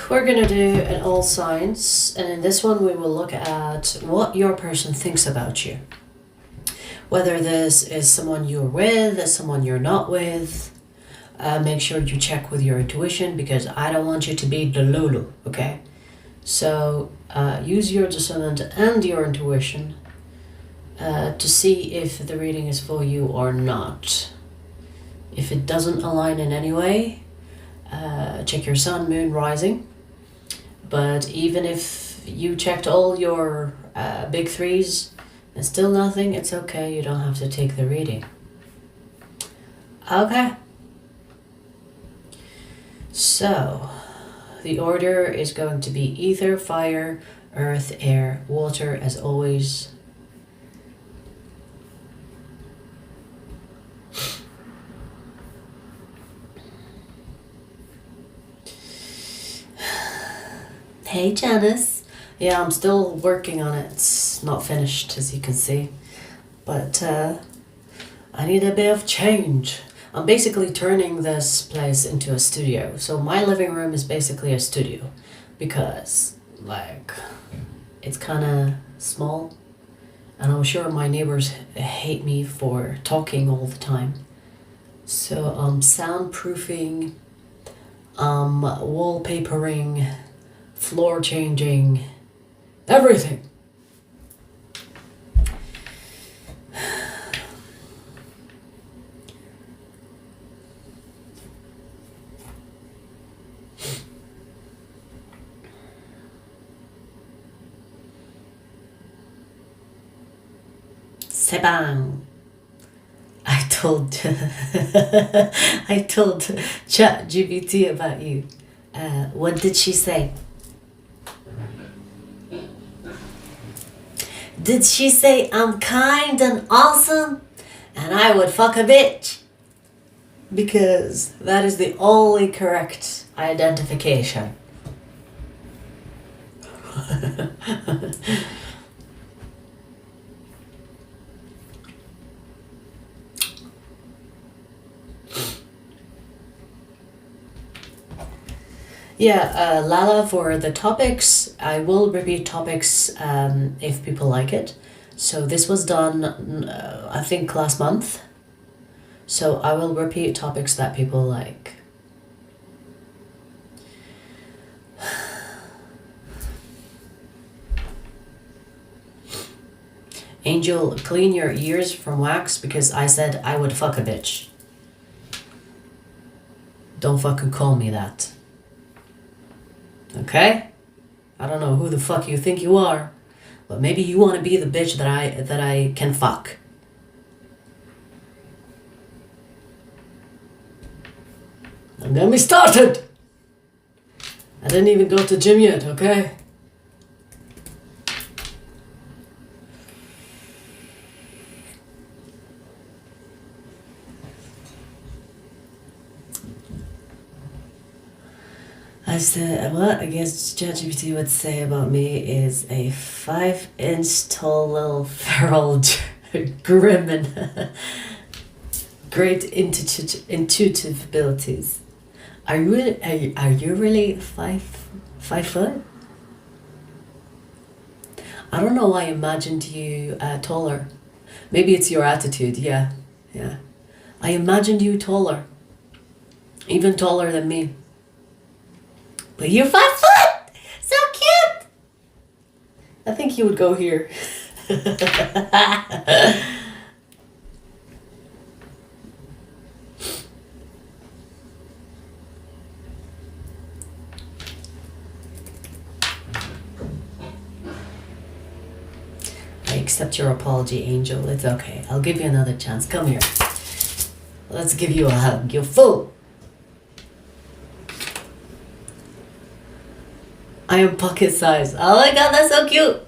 we're gonna do an all signs, and in this one we will look at what your person thinks about you. Whether this is someone you're with, is someone you're not with. Make sure you check with your intuition, because I don't want you to be the Lulu, okay? So use your discernment and your intuition to see if the reading is for you or not. If it doesn't align in any way, check your sun, moon, rising. But even if you checked all your big threes and still nothing, it's okay. You don't have to take the reading. Okay. So, the order is going to be ether, fire, earth, air, water, as always. Hey Janice. Yeah, I'm still working on it. It's not finished, as you can see. But I need a bit of change. I'm basically turning this place into a studio. So my living room is basically a studio. Because, like, it's kind of small. And I'm sure my neighbors hate me for talking all the time. So I'm soundproofing, wallpapering, floor changing, everything. Sebang. I told ChatGPT about you. What did she say? Did she say I'm kind and awesome and I would fuck a bitch? Because that is the only correct identification. Yeah, Lala, for the topics, I will repeat topics if people like it. So this was done, I think, last month. So I will repeat topics that people like. Angel, clean your ears from wax, because I said I would fuck a bitch. Don't fucking call me that. Okay? I don't know who the fuck you think you are, but maybe you want to be the bitch that I can fuck. Don't get me started! I didn't even go to gym yet, okay? I said, what I guess ChatGPT would say about me is a 5-inch tall little feral gremlin. Great intuitive abilities. Are you really 5 foot? I don't know why I imagined you taller. Maybe it's your attitude, yeah. I imagined you taller. Even taller than me. But you're 5 foot! So cute! I think you would go here. I accept your apology, Angel. It's okay. I'll give you another chance. Come here. Let's give you a hug. You're full. I am pocket size. Oh my god, that's so cute.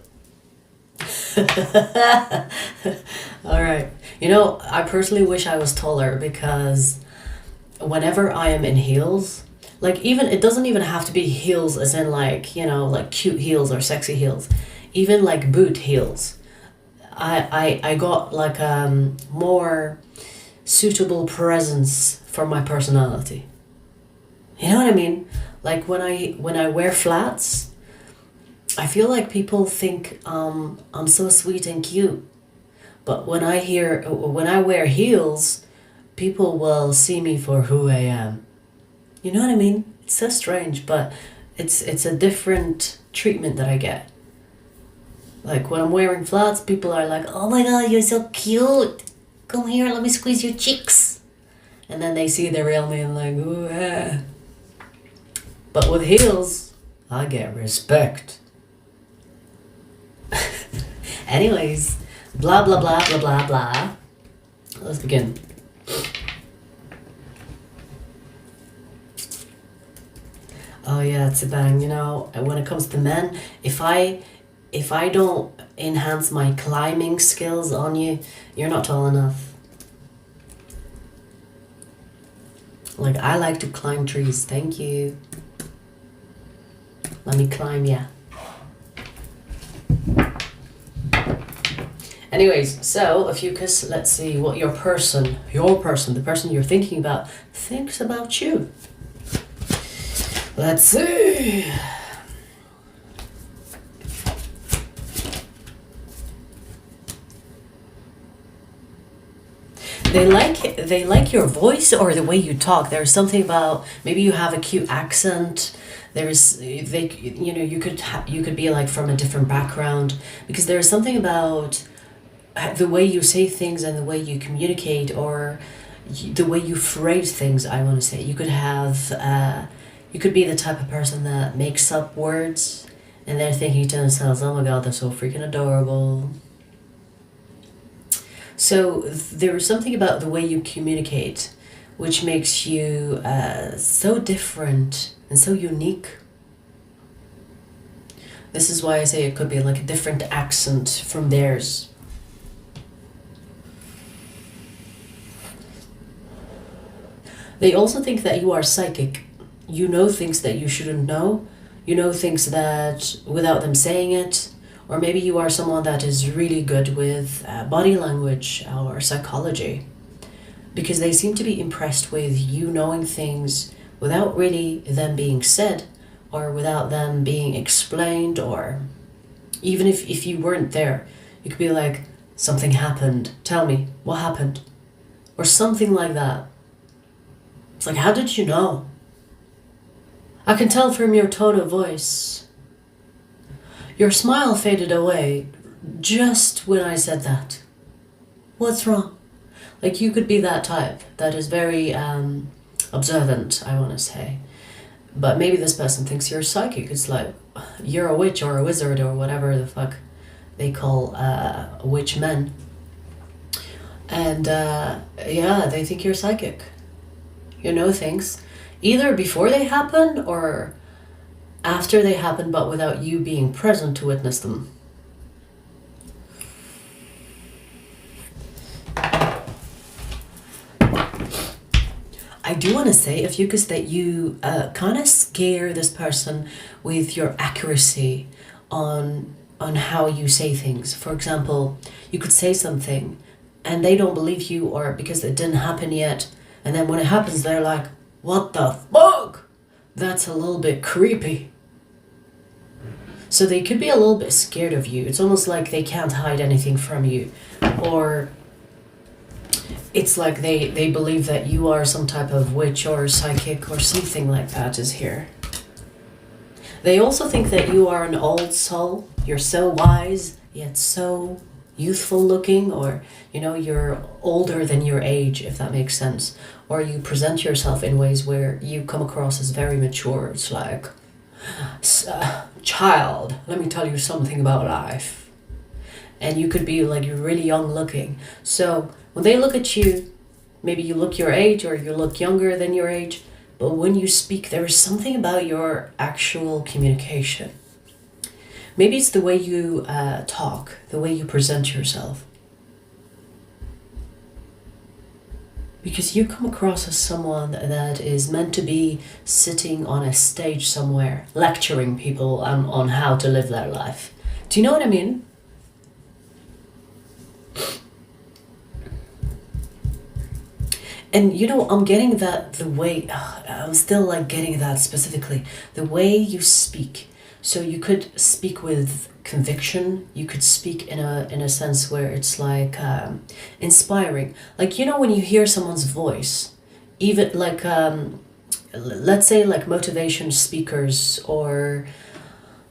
Alright. You know, I personally wish I was taller, because whenever I am in heels, like, even, it doesn't even have to be heels as in, like, you know, like cute heels or sexy heels. Even like boot heels. I got like more suitable presence for my personality. You know what I mean? Like when I wear flats, I feel like people think I'm so sweet and cute. But when I wear heels, people will see me for who I am. You know what I mean? It's so strange, but it's a different treatment that I get. Like when I'm wearing flats, people are like, "Oh my god, you're so cute. Come here, let me squeeze your cheeks." And then they see the real me and like, "Ooh, ah." But with heels, I get respect. Anyways, blah blah blah blah blah blah. Let's begin. Oh yeah, it's a bang. You know, when it comes to men, if I don't enhance my climbing skills on you, you're not tall enough. Like, I like to climb trees. Thank you. Let me climb, yeah. Anyways, so Ophiuchus, let's see what your person, the person you're thinking about, thinks about you. Let's see. They like your voice or the way you talk. There's something about, maybe you have a cute accent. You could be like from a different background, because there's something about the way you say things and the way you communicate, or the way you phrase things. I want to say you could be the type of person that makes up words and they're thinking to themselves, "Oh my god, they're so freaking adorable." So there is something about the way you communicate which makes you so different and so unique. This is why I say it could be like a different accent from theirs. They also think that you are psychic. You know things that you shouldn't know. You know things that without them saying it. Or maybe you are someone that is really good with body language or psychology. Because they seem to be impressed with you knowing things without really them being said, or without them being explained, or even if you weren't there. You could be like, "Something happened. Tell me, what happened?" Or something like that. It's like, how did you know? I can tell from your tone of voice. Your smile faded away just when I said that. What's wrong? Like, you could be that type that is very observant, I want to say. But maybe this person thinks you're psychic. It's like, you're a witch or a wizard or whatever the fuck they call witch men. And yeah, they think you're psychic. You know things either before they happen or after they happen, but without you being present to witness them. I do want to say, Ophiuchus, that you kind of scare this person with your accuracy on how you say things. For example, you could say something and they don't believe you, or because it didn't happen yet, and then when it happens they're like, "What the fuck? That's a little bit creepy." So they could be a little bit scared of you. It's almost like they can't hide anything from you, or it's like they believe that you are some type of witch or psychic or something like that is here. They also think that you are an old soul. You're so wise, yet so youthful looking, or, you know, you're older than your age, if that makes sense. Or you present yourself in ways where you come across as very mature. It's like, "Child, let me tell you something about life." And you could be like, you're really young looking. So when they look at you, maybe you look your age or you look younger than your age, but when you speak, there is something about your actual communication. Maybe it's the way you talk, the way you present yourself. Because you come across as someone that is meant to be sitting on a stage somewhere, lecturing people on how to live their life. Do you know what I mean? And you know, I'm getting that the way, I'm still like getting that specifically, the way you speak. So you could speak with conviction, you could speak in a sense where it's like inspiring. Like, you know, when you hear someone's voice, even like, let's say like motivation speakers, or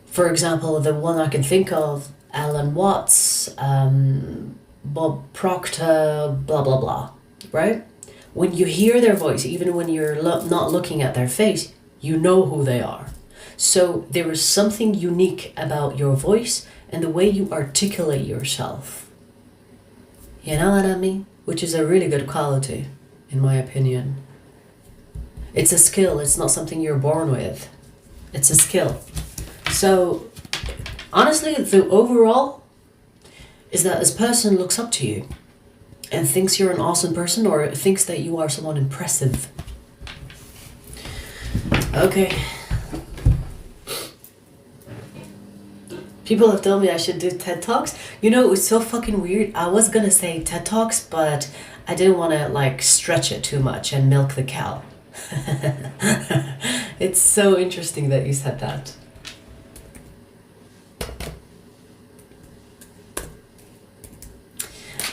for example, the one I can think of, Alan Watts, Bob Proctor, blah, blah, blah, right? When you hear their voice, even when you're not looking at their face, you know who they are. So there is something unique about your voice and the way you articulate yourself. You know what I mean? Which is a really good quality, in my opinion. It's a skill. It's not something you're born with. It's a skill. So honestly, the overall is that this person looks up to you and thinks you're an awesome person, or thinks that you are someone impressive. Okay. People have told me I should do TED Talks. You know, it was so fucking weird. I was gonna say TED Talks, but I didn't want to like stretch it too much and milk the cow. It's so interesting that you said that.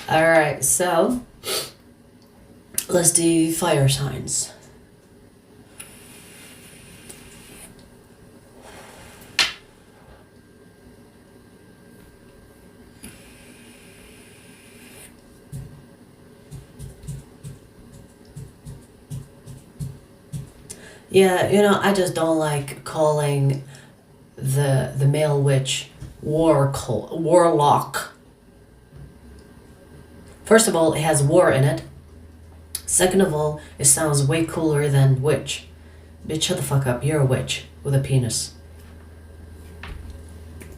Alright, so let's do fire signs. Yeah, you know, I just don't like calling the male witch warlock. First of all, it has war in it. Second of all, it sounds way cooler than witch. Bitch, shut the fuck up. You're a witch with a penis.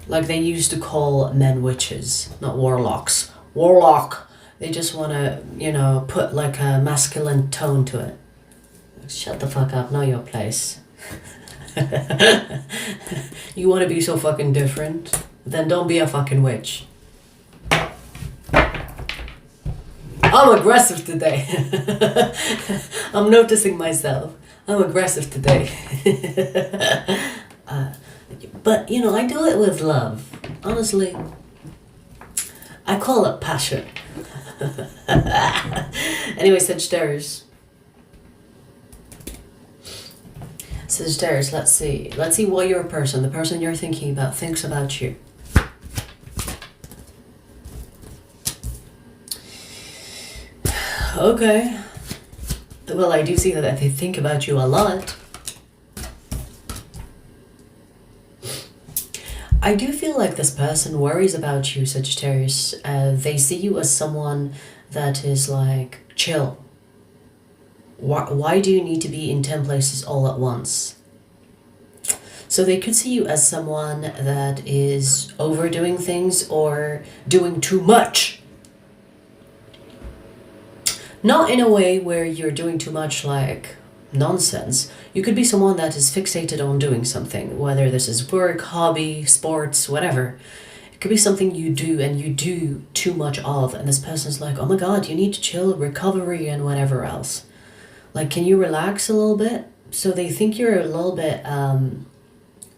Like they used to call men witches, not warlocks. Warlock. They just want to, you know, put like a masculine tone to it. Shut the fuck up, know your place. You want to be so fucking different? Then don't be a fucking witch. I'm aggressive today. I'm noticing myself. I'm aggressive today. But, you know, I do it with love. Honestly, I call it passion. Anyway, Sagittarius. Sagittarius, let's see. Let's see what your person, the person you're thinking about, thinks about you. Okay. Well, I do see that they think about you a lot. I do feel like this person worries about you, Sagittarius. They see you as someone that is like chill. Why do you need to be in 10 places all at once? So they could see you as someone that is overdoing things or doing too much. Not in a way where you're doing too much like nonsense. You could be someone that is fixated on doing something, whether this is work, hobby, sports, whatever. It could be something you do and you do too much of, and this person's like, oh my god, you need to chill, recovery and whatever else. Like, can you relax a little bit? So they think you're a little bit,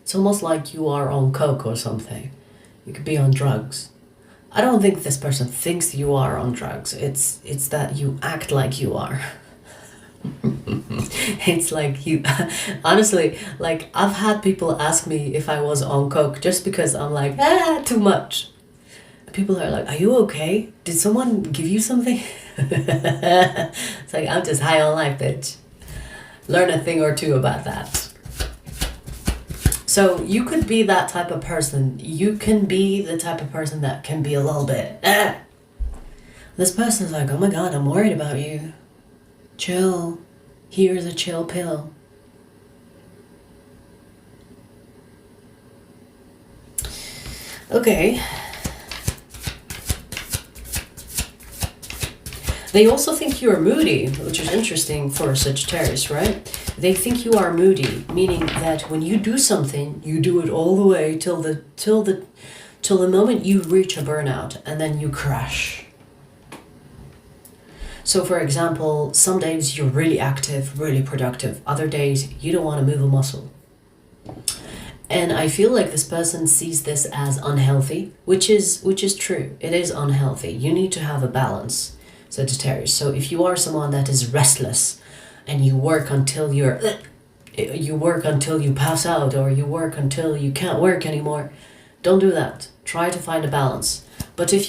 it's almost like you are on coke or something. You could be on drugs. I don't think this person thinks you are on drugs. It's that you act like you are. It's like you, honestly, like I've had people ask me if I was on coke just because I'm like, too much. People are like, are you okay? Did someone give you something? It's like, I'm just high on life, bitch. Learn a thing or two about that. So you could be that type of person. You can be the type of person that can be a little bit, This person's like, oh my god, I'm worried about you. Chill. Here's a chill pill. Okay. They also think you are moody, which is interesting for Sagittarius, right? They think you are moody, meaning that when you do something, you do it all the way till the moment you reach a burnout, and then you crash. So for example, some days you're really active, really productive. Other days you don't want to move a muscle. And I feel like this person sees this as unhealthy, which is true. It is unhealthy. You need to have a balance, Sagittarius. So if you are someone that is restless and you work until you pass out, or you work until you can't work anymore, don't do that. Try to find a balance. But if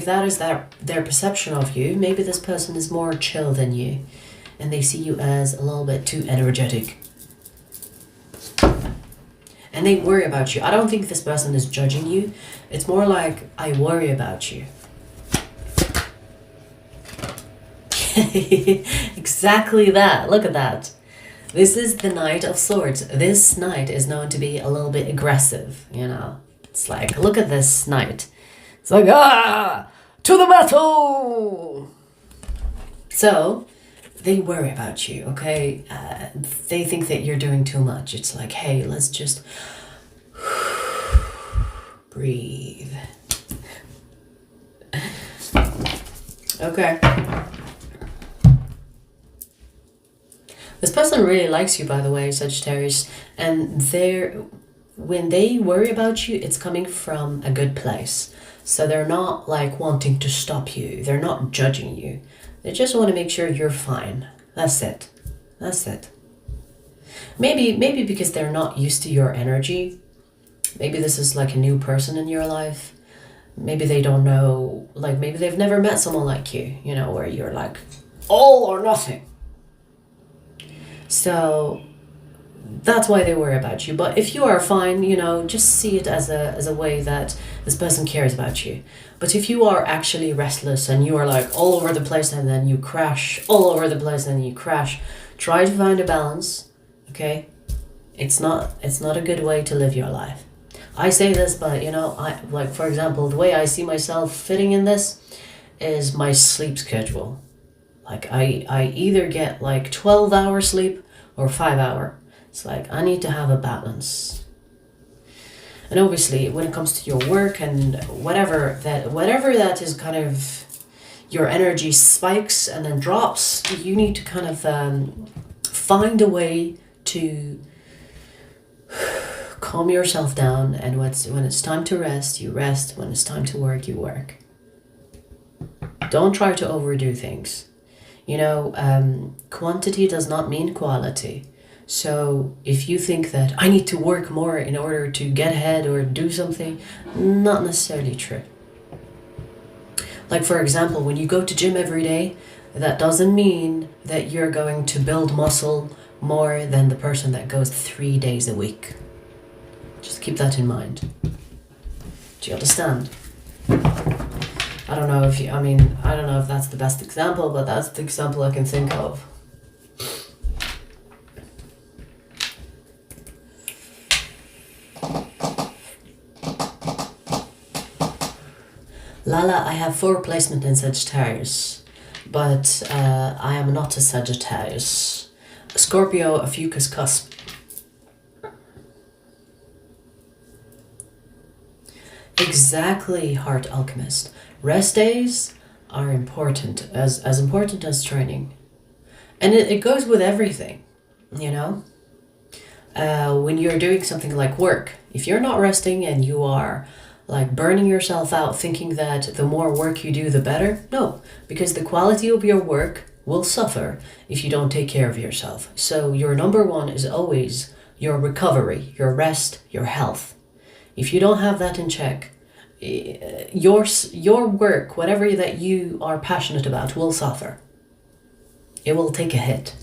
that is their perception of you, maybe this person is more chill than you and they see you as a little bit too energetic. And they worry about you. I don't think this person is judging you. It's more like, I worry about you. Exactly that. Look at that. This is the Knight of Swords. This knight is known to be a little bit aggressive, you know. It's like, look at this knight. It's like, to the battle! So, they worry about you, okay? They think that you're doing too much. It's like, hey, let's just breathe. Okay. This person really likes you, by the way, Sagittarius, and when they worry about you, it's coming from a good place. So they're not like wanting to stop you. They're not judging you. They just want to make sure you're fine. That's it. That's it. Maybe because they're not used to your energy. Maybe this is like a new person in your life. Maybe they don't know, like maybe they've never met someone like you, you know, where you're like all or nothing. So that's why they worry about you. But if you are fine, you know, just see it as a way that this person cares about you. But if you are actually restless and you are like all over the place and then you crash, all over the place and you crash, try to find a balance, okay? It's not a good way to live your life. I say this, but you know, I like, for example, the way I see myself fitting in this is my sleep schedule. Like I either get like 12 hours sleep or 5 hour. It's like I need to have a balance. And obviously when it comes to your work and whatever that is, kind of your energy spikes and then drops, you need to kind of find a way to calm yourself down, and when it's time to rest, you rest. When it's time to work, you work. Don't try to overdo things. You know, quantity does not mean quality. So if you think that I need to work more in order to get ahead or do something, not necessarily true. Like for example, when you go to gym every day, that doesn't mean that you're going to build muscle more than the person that goes 3 days a week. Just keep that in mind. Do you understand? I don't know if that's the best example, but that's the example I can think of. Lala, I have 4 placement in Sagittarius, but I am not a Sagittarius. Scorpio, Ophiuchus cusp. Exactly, Heart Alchemist. Rest days are important, as important as training. And it goes with everything, you know? When you're doing something like work, if you're not resting and you are like burning yourself out thinking that the more work you do, the better, no, because the quality of your work will suffer if you don't take care of yourself. So your number one is always your recovery, your rest, your health. If you don't have that in check, your work, whatever that you are passionate about, will suffer. It will take a hit.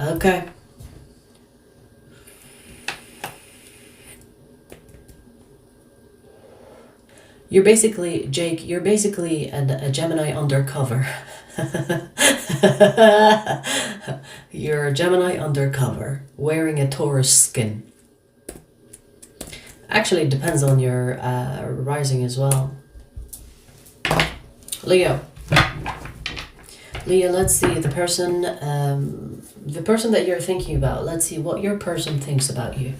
Okay. You're basically, Jake, you're basically a Gemini undercover. You're a Gemini undercover, wearing a Taurus skin. Actually, it depends on your rising as well. Leo. Leo, let's see, the person that you're thinking about, let's see what your person thinks about you.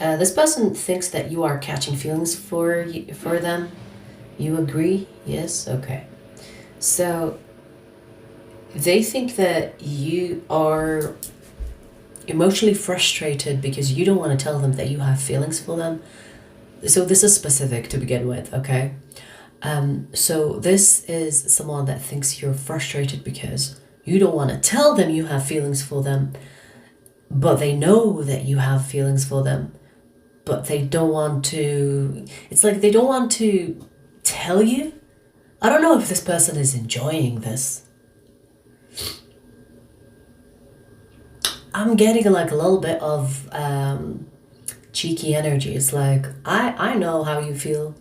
This person thinks that you are catching feelings for them. You agree? Yes? Okay. So they think that you are emotionally frustrated because you don't want to tell them that you have feelings for them. So this is specific to begin with, okay? So this is someone that thinks you're frustrated because you don't want to tell them you have feelings for them, but they know that you have feelings for them, but they don't want to, it's like they don't want to tell you. I don't know if this person is enjoying this. I'm getting like a little bit of cheeky energy. It's like, I know how you feel.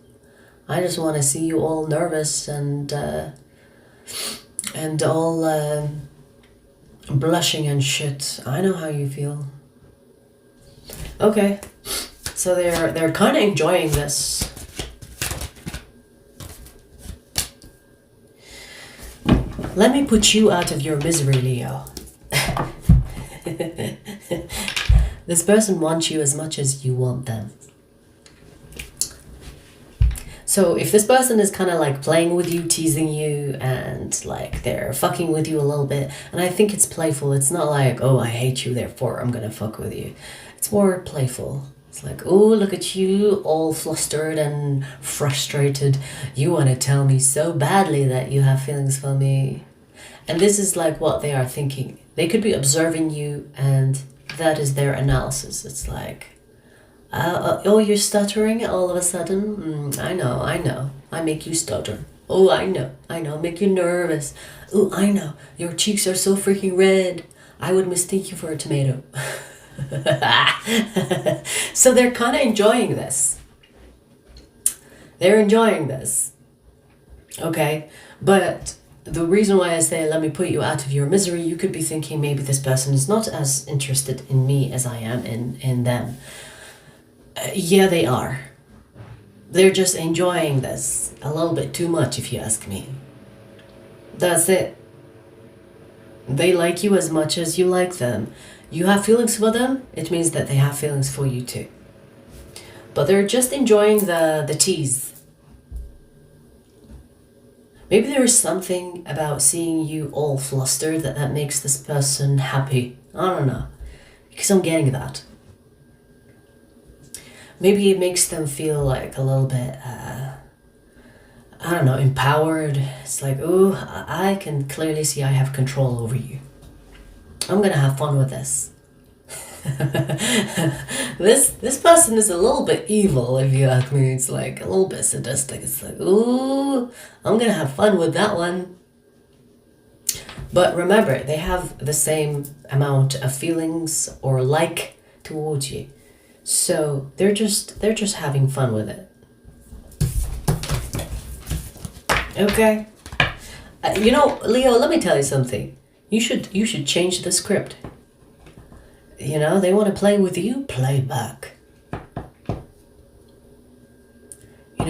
I just want to see you all nervous and all blushing and shit. I know how you feel. Okay, so they're kind of enjoying this. Let me put you out of your misery, Leo. This person wants you as much as you want them. So if this person is kind of like playing with you, teasing you, and like they're fucking with you a little bit, and I think it's playful. It's not like, oh, I hate you, therefore I'm gonna fuck with you. It's more playful. It's like, oh, look at you, all flustered and frustrated. You want to tell me so badly that you have feelings for me. And this is like what they are thinking. They could be observing you, and that is their analysis. It's like, oh, you're stuttering all of a sudden? I know. I make you stutter. Oh, I know. Make you nervous. Oh, I know. Your cheeks are so freaking red. I would mistake you for a tomato. So they're kind of enjoying this. Okay? But the reason why I say, let me put you out of your misery, you could be thinking maybe this person is not as interested in me as I am in them. Yeah, they are. They're just enjoying this a little bit too much, if you ask me. That's it. They like you as much as you like them. You have feelings for them, it means that they have feelings for you too. But they're just enjoying the tease. Maybe there is something about seeing you all flustered that makes this person happy. I don't know. Because I'm getting that. Maybe it makes them feel like a little bit, I don't know, empowered. It's like, oh, I can clearly see I have control over you. I'm gonna have fun with this. This person is a little bit evil, if you ask me. It's like a little bit sadistic. It's like, ooh, I'm gonna have fun with that one. But remember, they have the same amount of feelings or like towards you. So they're just having fun with it. Okay. Leo, let me tell you something. You should change the script. They want to play with you, play back.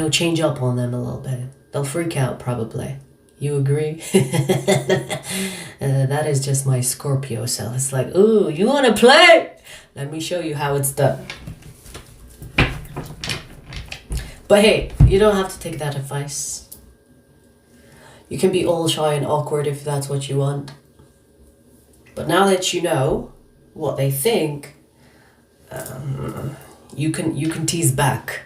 Change up on them a little bit. They'll freak out probably. You agree? That is just my Scorpio self. It's like, ooh, you want to play? Let me show you how it's done. But hey, you don't have to take that advice. You can be all shy and awkward if that's what you want. But now that you know what they think, you can tease back.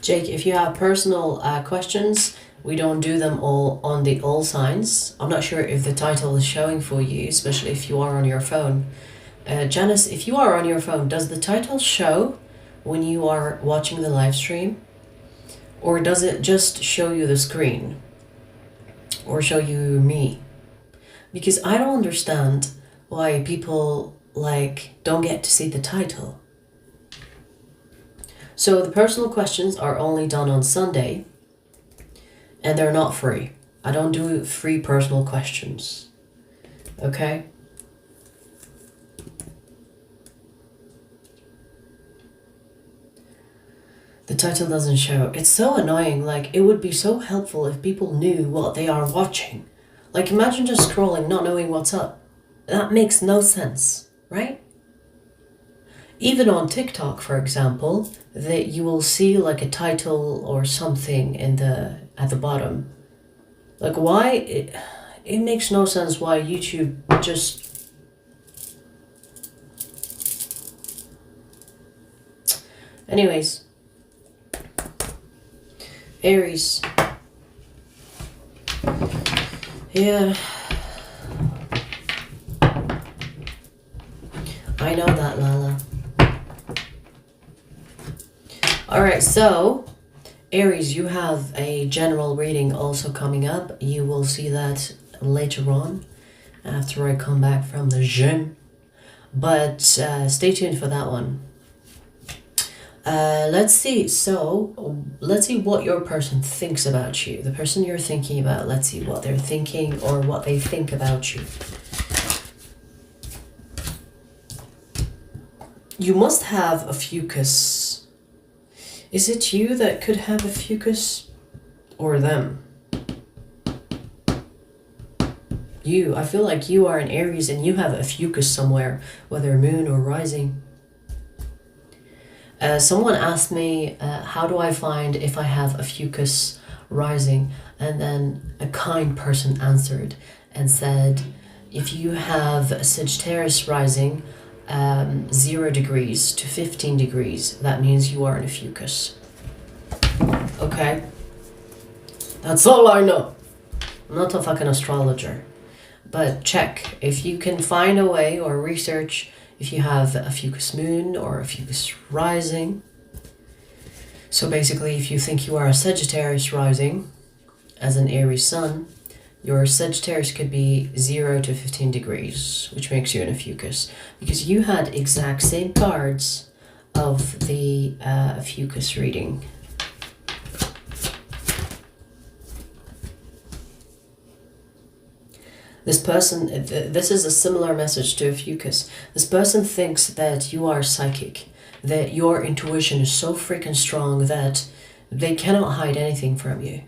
Jake, if you have personal questions, we don't do them all on the all signs. I'm not sure if the title is showing for you, especially if you are on your phone. Janice, if you are on your phone, does the title show when you are watching the live stream? Or does it just show you the screen? Or show you me? Because I don't understand why people don't get to see the title. So the personal questions are only done on Sunday, and they're not free. I don't do free personal questions. Okay? The title doesn't show. It's so annoying. Like, it would be so helpful if people knew what they are watching. Like, imagine just scrolling, not knowing what's up. That makes no sense, right? Even on TikTok, for example, that you will see like a title or something at the bottom. Like, why? It makes no sense why YouTube just... Anyways. Aries. Yeah. I know that, Lala. Alright, so Aries, you have a general reading also coming up. You will see that later on after I come back from the gym. But stay tuned for that one. Let's see. So let's see what your person thinks about you. The person you're thinking about, let's see what they're thinking or what they think about you. You must have Ophiuchus. Is it you that could have Ophiuchus or them? You. I feel like you are an Aries and you have Ophiuchus somewhere, whether moon or rising. Someone asked me, how do I find if I have Ophiuchus rising? And then a kind person answered and said, if you have a Sagittarius rising, 0 degrees to 15 degrees, that means you are an Ophiuchus. Okay? That's all I know. I'm not a fucking astrologer. But check. If you can find a way or research if you have a Ophiuchus moon or a Ophiuchus rising. So basically, if you think you are a Sagittarius rising as an Aries sun, your Sagittarius could be 0 to 15 degrees, which makes you an Ophiuchus. Because you had exact same cards of the Ophiuchus reading. This person, this is a similar message to Ophiuchus. This person thinks that you are psychic, that your intuition is so freaking strong that they cannot hide anything from you.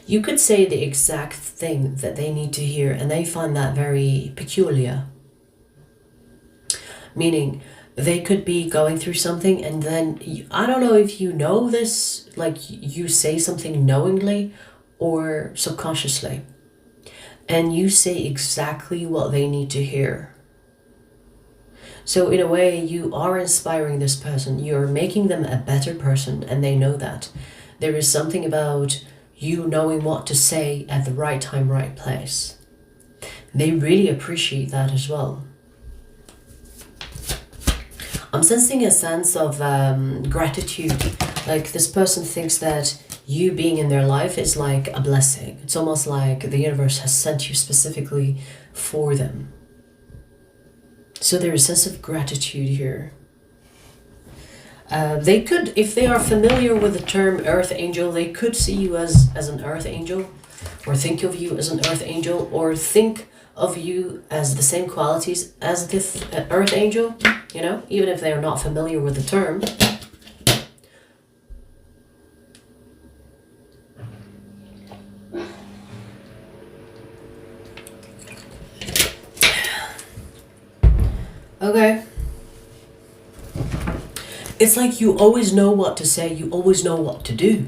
You could say the exact thing that they need to hear and they find that very peculiar. Meaning, they could be going through something and then, I don't know if you know this, like you say something knowingly or subconsciously. And you say exactly what they need to hear. So in a way, you are inspiring this person. You're making them a better person and they know that. There is something about you knowing what to say at the right time, right place. They really appreciate that as well. I'm sensing a sense of gratitude. Like this person thinks that you being in their life is like a blessing. It's almost like the universe has sent you specifically for them. So there is a sense of gratitude here. They could, if they are familiar with the term earth angel, they could see you as an earth angel, or think of you as an earth angel, or think of you as the same qualities as this earth angel, you know, even if they are not familiar with the term. Okay. It's like you always know what to say, you always know what to do.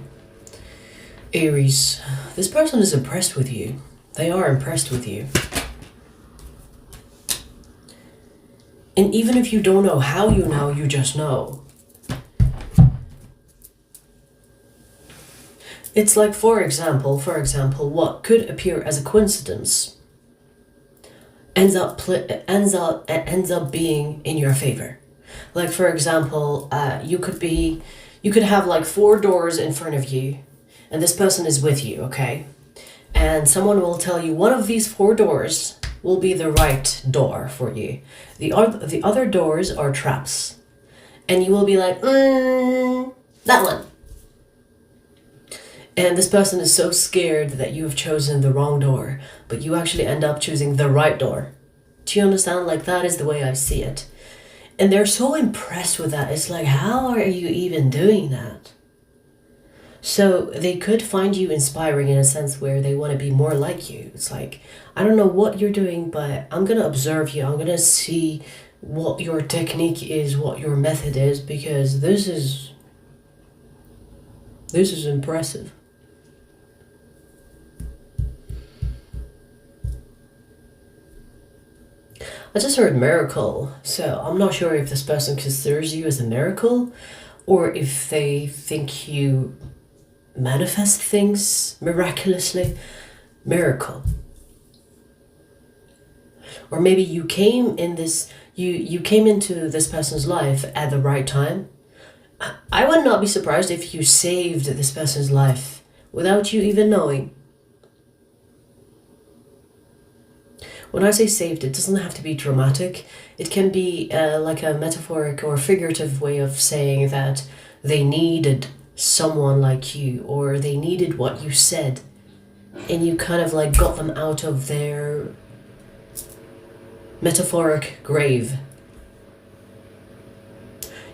Aries, this person is impressed with you. They are impressed with you. And even if you don't know how you know, you just know. It's like, for example, what could appear as a coincidence ends up being in your favor. Like, for example, you could have like 4 doors in front of you, and this person is with you, okay? And someone will tell you one of these 4 doors will be the right door for you. The other doors are traps. And you will be like, that one. And this person is so scared that you have chosen the wrong door, but you actually end up choosing the right door. Do you understand? Like, that is the way I see it. And they're so impressed with that. It's like, how are you even doing that? So they could find you inspiring in a sense where they want to be more like you. It's like, I don't know what you're doing, but I'm going to observe you. I'm going to see what your technique is, what your method is, because this is impressive. I just heard miracle, so I'm not sure if this person considers you as a miracle or if they think you manifest things miraculously. Miracle. Or maybe you came into this person's life at the right time. I would not be surprised if you saved this person's life without you even knowing. When I say saved, it doesn't have to be dramatic. It can be like a metaphoric or figurative way of saying that they needed someone like you, or they needed what you said, and you kind of like got them out of their metaphoric grave.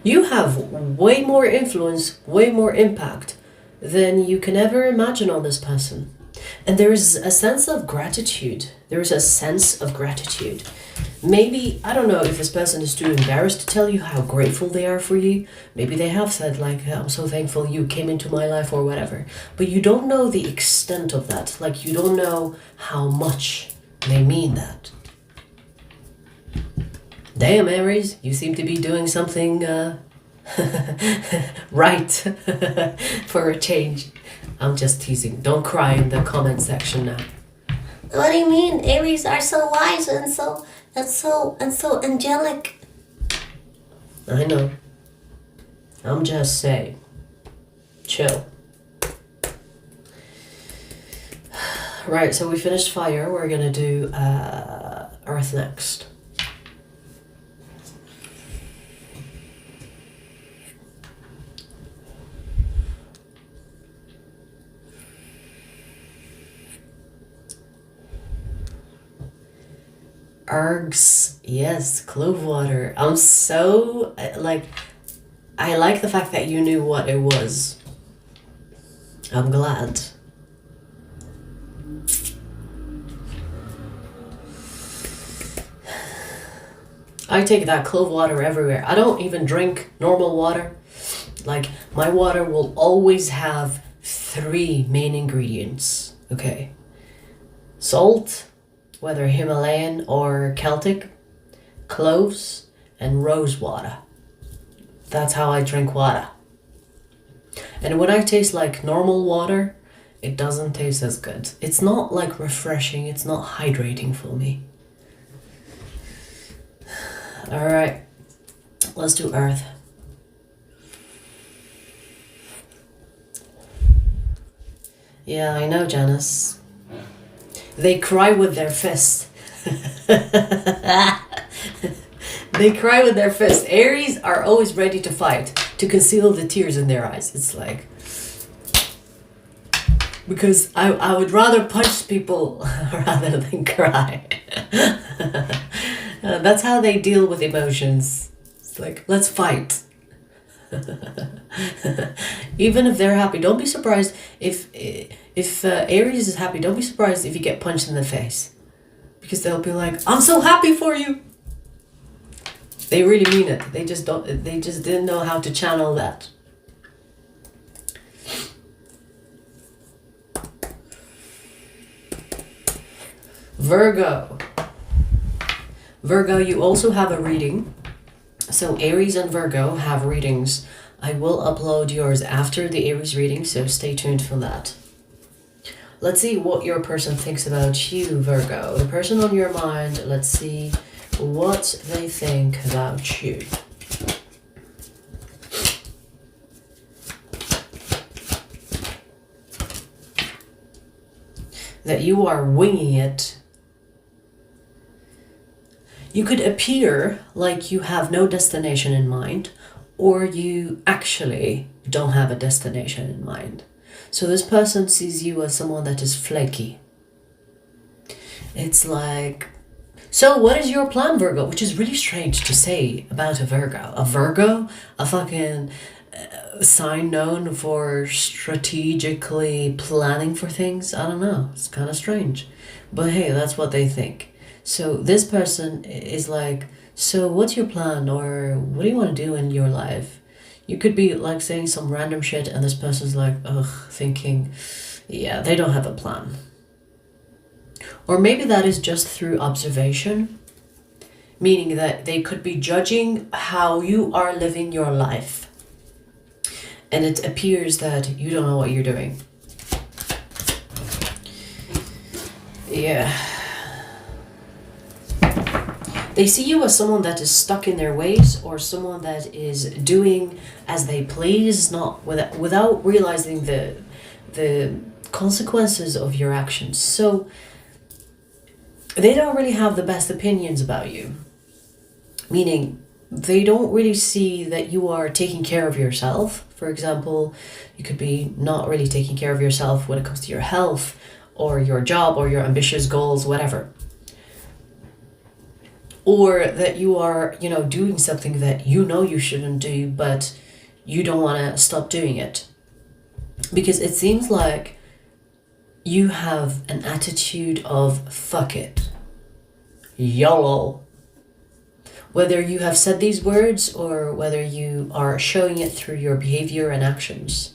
You have way more influence, way more impact than you can ever imagine on this person. And there is a sense of gratitude. There is a sense of gratitude. Maybe, I don't know if this person is too embarrassed to tell you how grateful they are for you. Maybe they have said like, I'm so thankful you came into my life or whatever. But you don't know the extent of that. Like, you don't know how much they mean that. Damn, Aries, you seem to be doing something right for a change. I'm just teasing. Don't cry in the comment section now. What do you mean? Aries are so wise and so angelic. I know. I'm just saying. Chill. Right, so we finished fire. We're gonna do earth next. Ergs, yes, clove water. I'm so, I like the fact that you knew what it was. I'm glad. I take that clove water everywhere. I don't even drink normal water. Like, my water will always have 3 main ingredients, okay? Salt, whether Himalayan or Celtic, cloves, and rose water. That's how I drink water. And when I taste like normal water, it doesn't taste as good. It's not like refreshing, it's not hydrating for me. Alright, let's do earth. Yeah, I know, Janice. They cry with their fist. They cry with their fist. Aries are always ready to fight, to conceal the tears in their eyes. It's like, because I would rather punch people rather than cry. That's how they deal with emotions. It's like, let's fight. Even if they're happy, don't be surprised if Aries is happy. Don't be surprised if you get punched in the face, because they'll be like, I'm so happy for you. They really mean it. They just didn't know how to channel that. Virgo, you also have a reading. So Aries and Virgo have readings. I will upload yours after the Aries reading, so stay tuned for that. Let's see what your person thinks about you, Virgo. The person on your mind, let's see what they think about you. That you are winging it. You could appear like you have no destination in mind, or you actually don't have a destination in mind. So this person sees you as someone that is flaky. It's like, so what is your plan, Virgo? Which is really strange to say about a Virgo. A Virgo? A fucking sign known for strategically planning for things? I don't know. It's kind of strange. But hey, that's what they think. So this person is like, so what's your plan? Or what do you want to do in your life? You could be like saying some random shit and this person's like, ugh, thinking, yeah, they don't have a plan. Or maybe that is just through observation, meaning that they could be judging how you are living your life. And it appears that you don't know what you're doing. Yeah. They see you as someone that is stuck in their ways, or someone that is doing as they please, not without realizing the consequences of your actions. So they don't really have the best opinions about you, meaning they don't really see that you are taking care of yourself. For example, you could be not really taking care of yourself when it comes to your health or your job or your ambitious goals, whatever. Or that you are, doing something that you know you shouldn't do, but you don't want to stop doing it. Because it seems like you have an attitude of fuck it, YOLO. Whether you have said these words or whether you are showing it through your behavior and actions.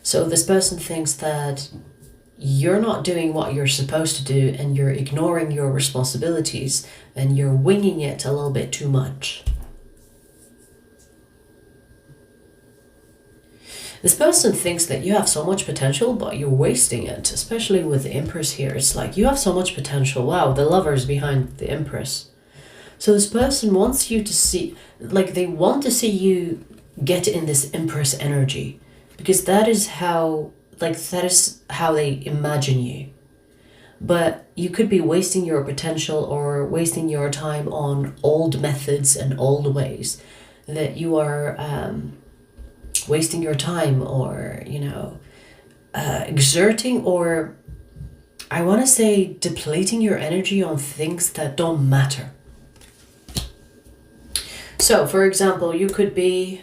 So this person thinks that you're not doing what you're supposed to do and you're ignoring your responsibilities and you're winging it a little bit too much. This person thinks that you have so much potential, but you're wasting it, especially with the Empress here. It's like, you have so much potential. Wow, the Lovers behind the Empress. So this person wants you to see, like they want to see you get in this Empress energy, because that is how they imagine you. But you could be wasting your potential or wasting your time on old methods and old ways, that you are wasting your time or, exerting, or I want to say depleting your energy on things that don't matter. So, for example, you could be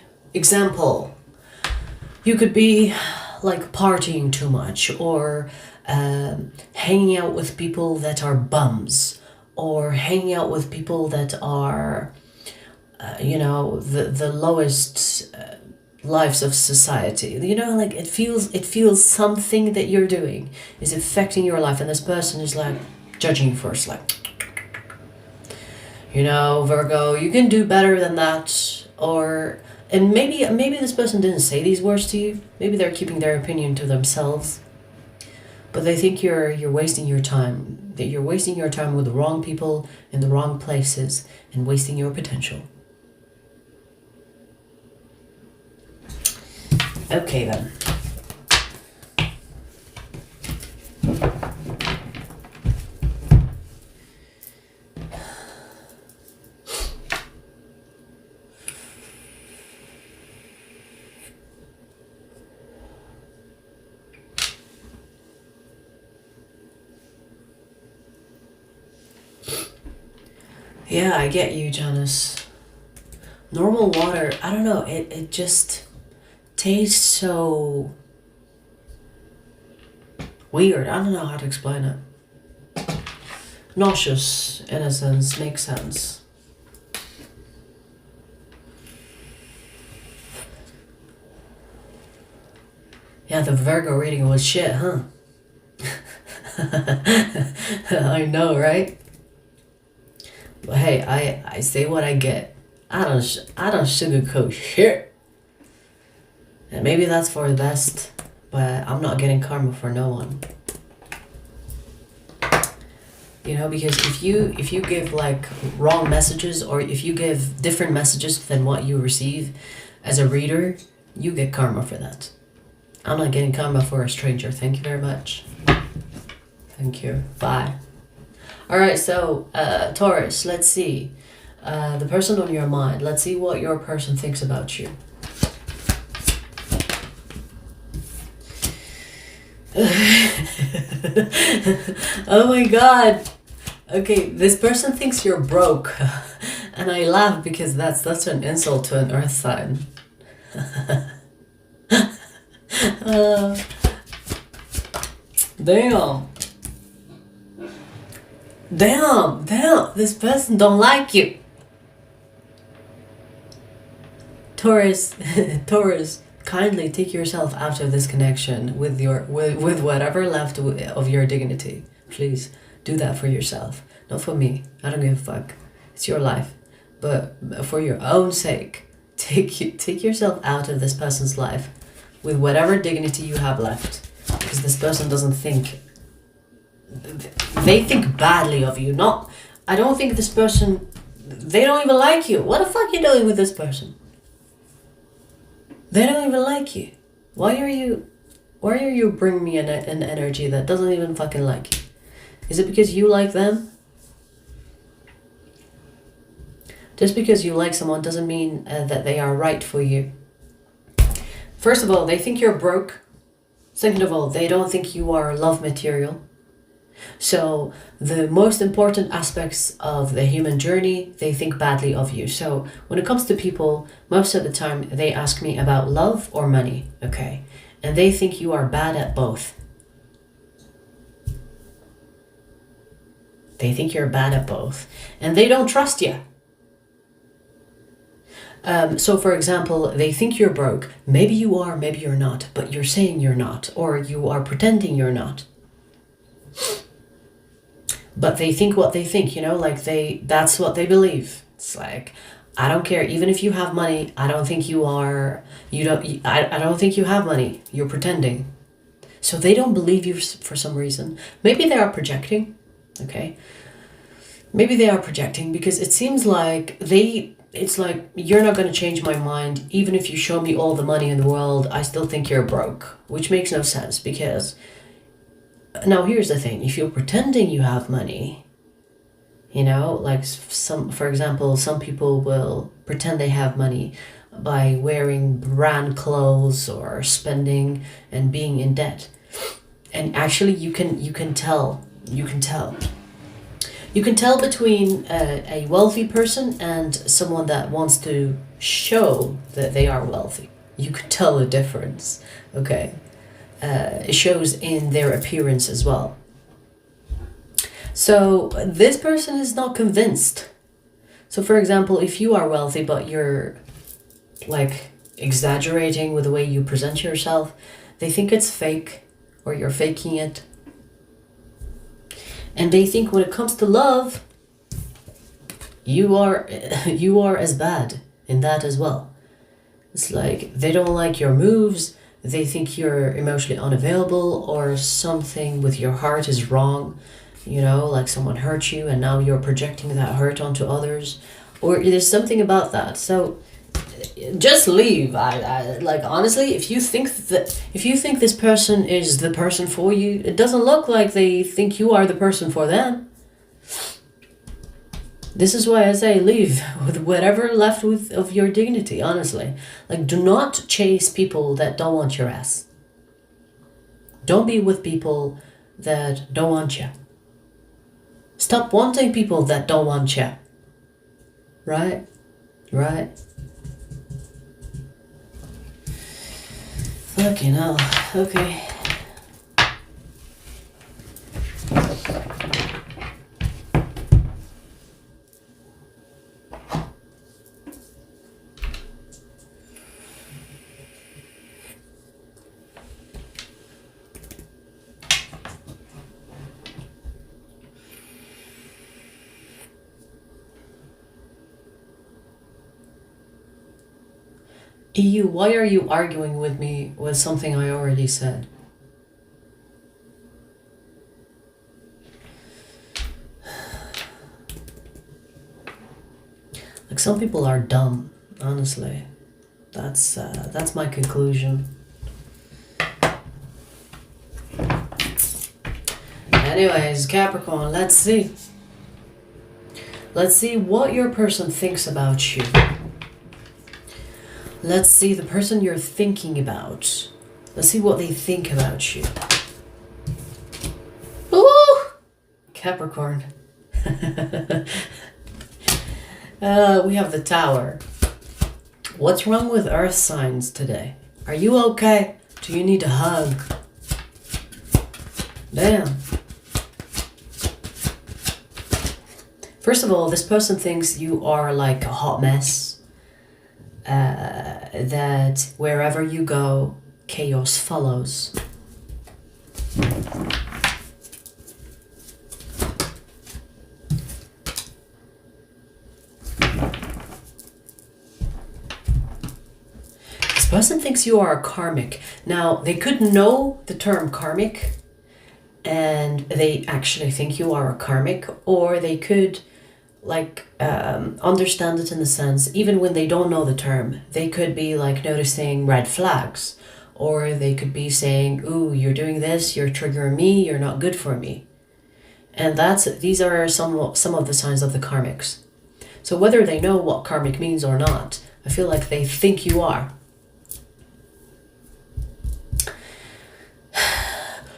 like partying too much, or hanging out with people that are bums, or hanging out with people that are, the lowest lives of society. Like it feels something that you're doing is affecting your life, and this person is like judging you first, like, Virgo, you can do better than that. And maybe this person didn't say these words to you. Maybe they're keeping their opinion to themselves. But they think you're wasting your time. That you're wasting your time with the wrong people in the wrong places and wasting your potential. Okay then. Yeah, I get you, Janice. Normal water, I don't know, it just tastes so weird. I don't know how to explain it. Nauseous, in a sense, makes sense. Yeah, the Virgo reading was shit, huh? I know, right? But hey, I say what I get. I don't sugarcoat shit. And maybe that's for the best, but I'm not getting karma for no one. Because if you give like wrong messages, or if you give different messages than what you receive as a reader, you get karma for that. I'm not getting karma for a stranger. Thank you very much. Thank you. Bye. Alright, so Taurus, let's see. The person on your mind. Let's see what your person thinks about you. Oh my god. Okay, this person thinks you're broke. And I laugh because that's an insult to an earth sign. uh, damn. Damn, this person don't like you. Taurus, Taurus, kindly take yourself out of this connection with with whatever left of your dignity. Please do that for yourself, not for me. I don't give a fuck. It's your life, but for your own sake, take yourself out of this person's life with whatever dignity you have left, because this person doesn't think. They think badly of you. Not. I don't think this person. They don't even like you. What the fuck are you doing with this person? They don't even like you. Why are you bringing me an energy that doesn't even fucking like you? Is it because you like them? Just because you like someone doesn't mean that they are right for you. First of all, they think you're broke. Second of all, they don't think you are love material. So the most important aspects of the human journey, they think badly of you. So when it comes to people, most of the time they ask me about love or money, okay? And they think you are bad at both. They think you're bad at both. And they don't trust you. So for example, they think you're broke. Maybe you are, maybe you're not. But you're saying you're not. Or you are pretending you're not. But they think what they think, you know, like that's what they believe. It's like, I don't care, even if you have money, I don't think you are, I don't think you have money, you're pretending. So they don't believe you for some reason. Maybe they are projecting, okay? Maybe they are projecting because it seems like it's like, you're not going to change my mind, even if you show me all the money in the world, I still think you're broke, which makes no sense because... Now, here's the thing. If you're pretending you have money, you know, like for example, some people will pretend they have money by wearing brand clothes or spending and being in debt. And actually, you can tell between a wealthy person and someone that wants to show that they are wealthy. You can tell the difference, okay? It shows in their appearance as well. So this person is not convinced. So for example, if you are wealthy but you're like exaggerating with the way you present yourself, they think it's fake or you're faking it. And they think when it comes to love, you are as bad in that as well. It's like they don't like your moves. They think you're emotionally unavailable or something with your heart is wrong. You know, like someone hurt you and now you're projecting that hurt onto others. Or there's something about that. So just leave. I like, honestly, if you think this person is the person for you, it doesn't look like they think you are the person for them. This is why I say leave with whatever left of your dignity, honestly. Like, do not chase people that don't want your ass. Don't be with people that don't want you. Stop wanting people that don't want you. Right? Right? Fucking hell. Okay. EU, why are you arguing with me with something I already said? Like, some people are dumb, honestly. That's my conclusion. Anyways, Capricorn, let's see. Let's see what your person thinks about you. Let's see the person you're thinking about. Let's see what they think about you. Capricorn. We have the Tower. What's wrong with earth signs today? Are you okay? Do you need a hug? Damn. First of all, this person thinks you are like a hot mess. That wherever you go, chaos follows. This person thinks you are a karmic. Now, they could know the term karmic and they actually think you are a karmic, or they could understand it in the sense, even when they don't know the term, they could be like noticing red flags, or they could be saying, ooh, you're doing this, you're triggering me, you're not good for me. And these are some of the signs of the karmics. So whether they know what karmic means or not, I feel like they think you are.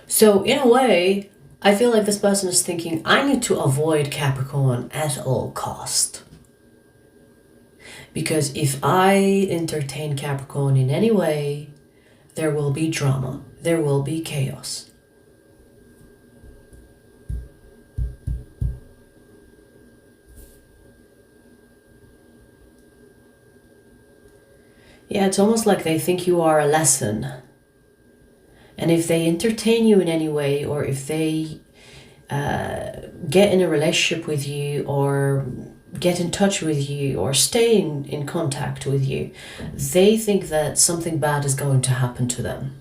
So in a way, I feel like this person is thinking, I need to avoid Capricorn at all cost. Because if I entertain Capricorn in any way, there will be drama, there will be chaos. Yeah, it's almost like they think you are a lesson. And if they entertain you in any way, or if they get in a relationship with you, or get in touch with you, or stay in contact with you, they think that something bad is going to happen to them.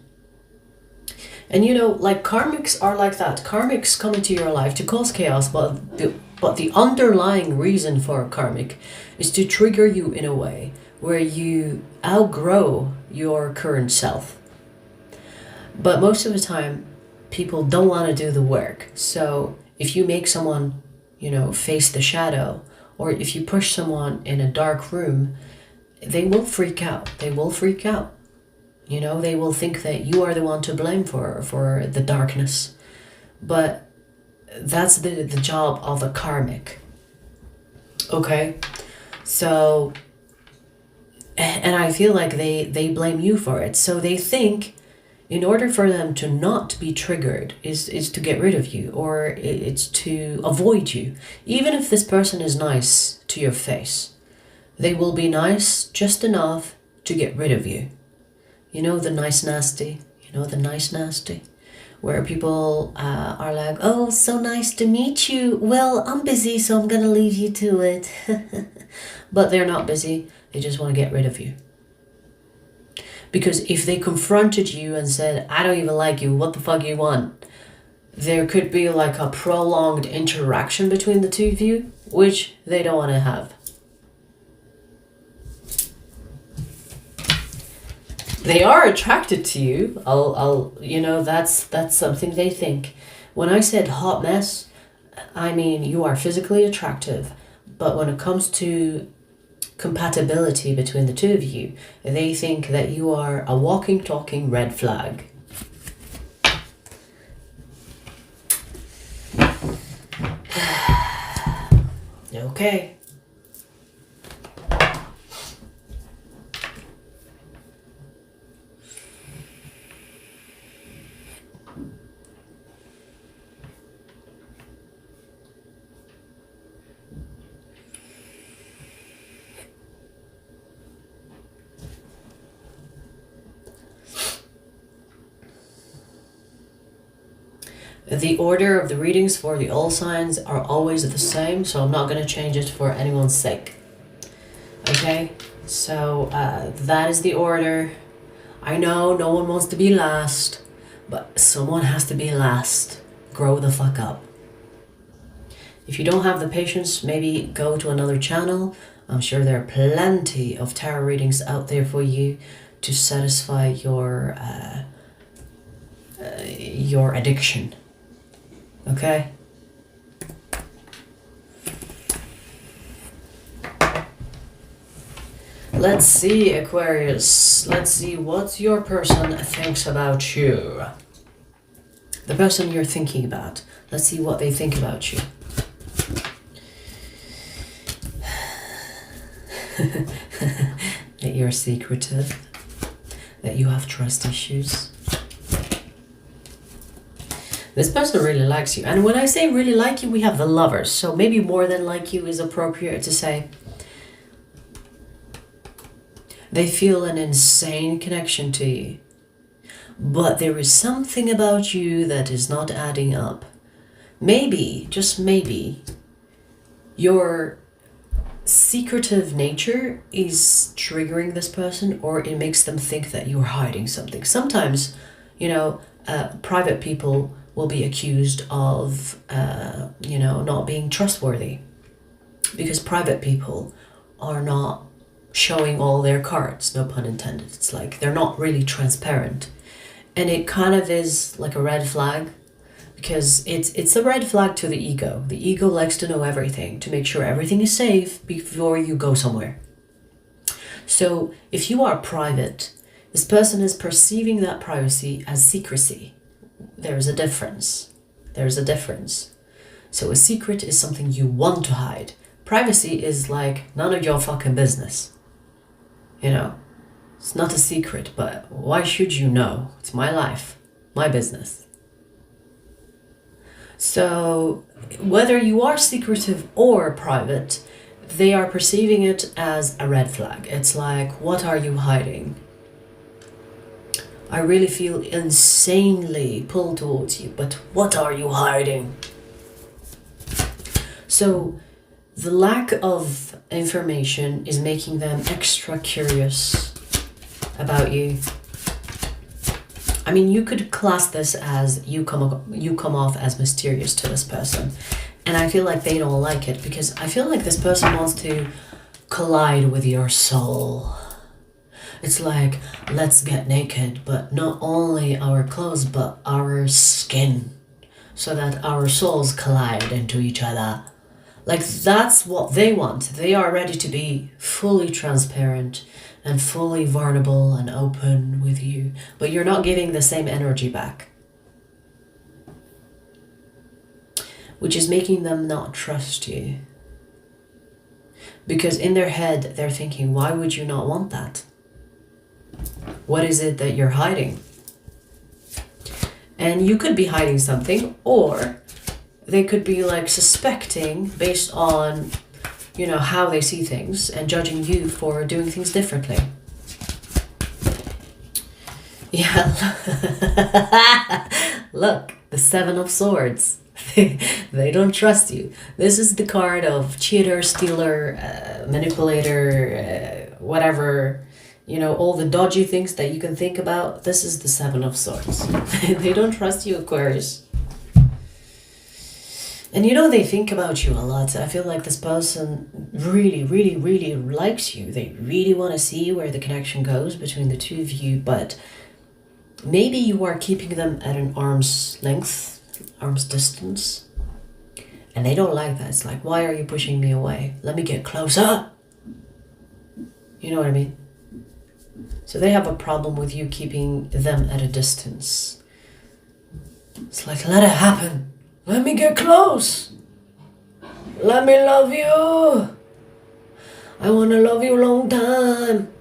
And you know, like karmics are like that. Karmics come into your life to cause chaos, but the underlying reason for a karmic is to trigger you in a way where you outgrow your current self. But most of the time, people don't want to do the work. So if you make someone, face the shadow, or if you push someone in a dark room, they will freak out. They will freak out. They will think that you are the one to blame for the darkness. But that's the job of a karmic. Okay? So, and I feel like they blame you for it. So they think, in order for them to not be triggered is to get rid of you, or it's to avoid you. Even if this person is nice to your face, they will be nice just enough to get rid of you. The nice nasty, the nice nasty, where people are like, oh, so nice to meet you. Well, I'm busy, so I'm going to leave you to it. But they're not busy. They just want to get rid of you. Because if they confronted you and said, I don't even like you, what the fuck you want? There could be like a prolonged interaction between the two of you, which they don't want to have. They are attracted to you. That's something they think. When I said hot mess, I mean you are physically attractive. But when it comes to compatibility between the two of you, they think that you are a walking, talking red flag. Okay. The order of the readings for the all signs are always the same, so I'm not going to change it for anyone's sake. Okay? So that is the order. I know no one wants to be last, but someone has to be last. Grow the fuck up. If you don't have the patience, maybe go to another channel. I'm sure there are plenty of tarot readings out there for you to satisfy your addiction. Okay? Let's see, Aquarius. Let's see what your person thinks about you. The person you're thinking about. Let's see what they think about you. That you're secretive, that you have trust issues. This person really likes you. And when I say really like you, we have the Lovers. So maybe more than like you is appropriate to say. They feel an insane connection to you. But there is something about you that is not adding up. Maybe, just maybe, your secretive nature is triggering this person, or it makes them think that you're hiding something. Sometimes, private people will be accused of, not being trustworthy, because private people are not showing all their cards, no pun intended. It's like they're not really transparent. And it kind of is like a red flag, because it's a red flag to the ego. The ego likes to know everything, to make sure everything is safe before you go somewhere. So if you are private, this person is perceiving that privacy as secrecy. There's a difference. There's a difference. So a secret is something you want to hide. Privacy is like none of your fucking business. It's not a secret, but why should you know? It's my life, my business. So whether you are secretive or private, they are perceiving it as a red flag. It's like, what are you hiding? I really feel insanely pulled towards you, but what are you hiding? So the lack of information is making them extra curious about you. I mean, you could class this as you come off as mysterious to this person. And I feel like they don't like it, because I feel like this person wants to collide with your soul. It's like, let's get naked, but not only our clothes, but our skin, so that our souls collide into each other. Like, that's what they want. They are ready to be fully transparent and fully vulnerable and open with you, but you're not giving the same energy back, which is making them not trust you. Because in their head, they're thinking, why would you not want that? What is it that you're hiding? And you could be hiding something, or they could be like suspecting based on, how they see things, and judging you for doing things differently. Yeah. Look, the Seven of Swords. They don't trust you. This is the card of cheater, stealer, manipulator, whatever, all the dodgy things that you can think about. This is the Seven of Swords. They don't trust you, Aquarius. And they think about you a lot. I feel like this person really, really, really likes you. They really want to see where the connection goes between the two of you, but maybe you are keeping them at an arm's distance. And they don't like that. It's like, why are you pushing me away? Let me get closer. You know what I mean? So they have a problem with you keeping them at a distance. It's like, let it happen. Let me get close. Let me love you. I want to love you a long time.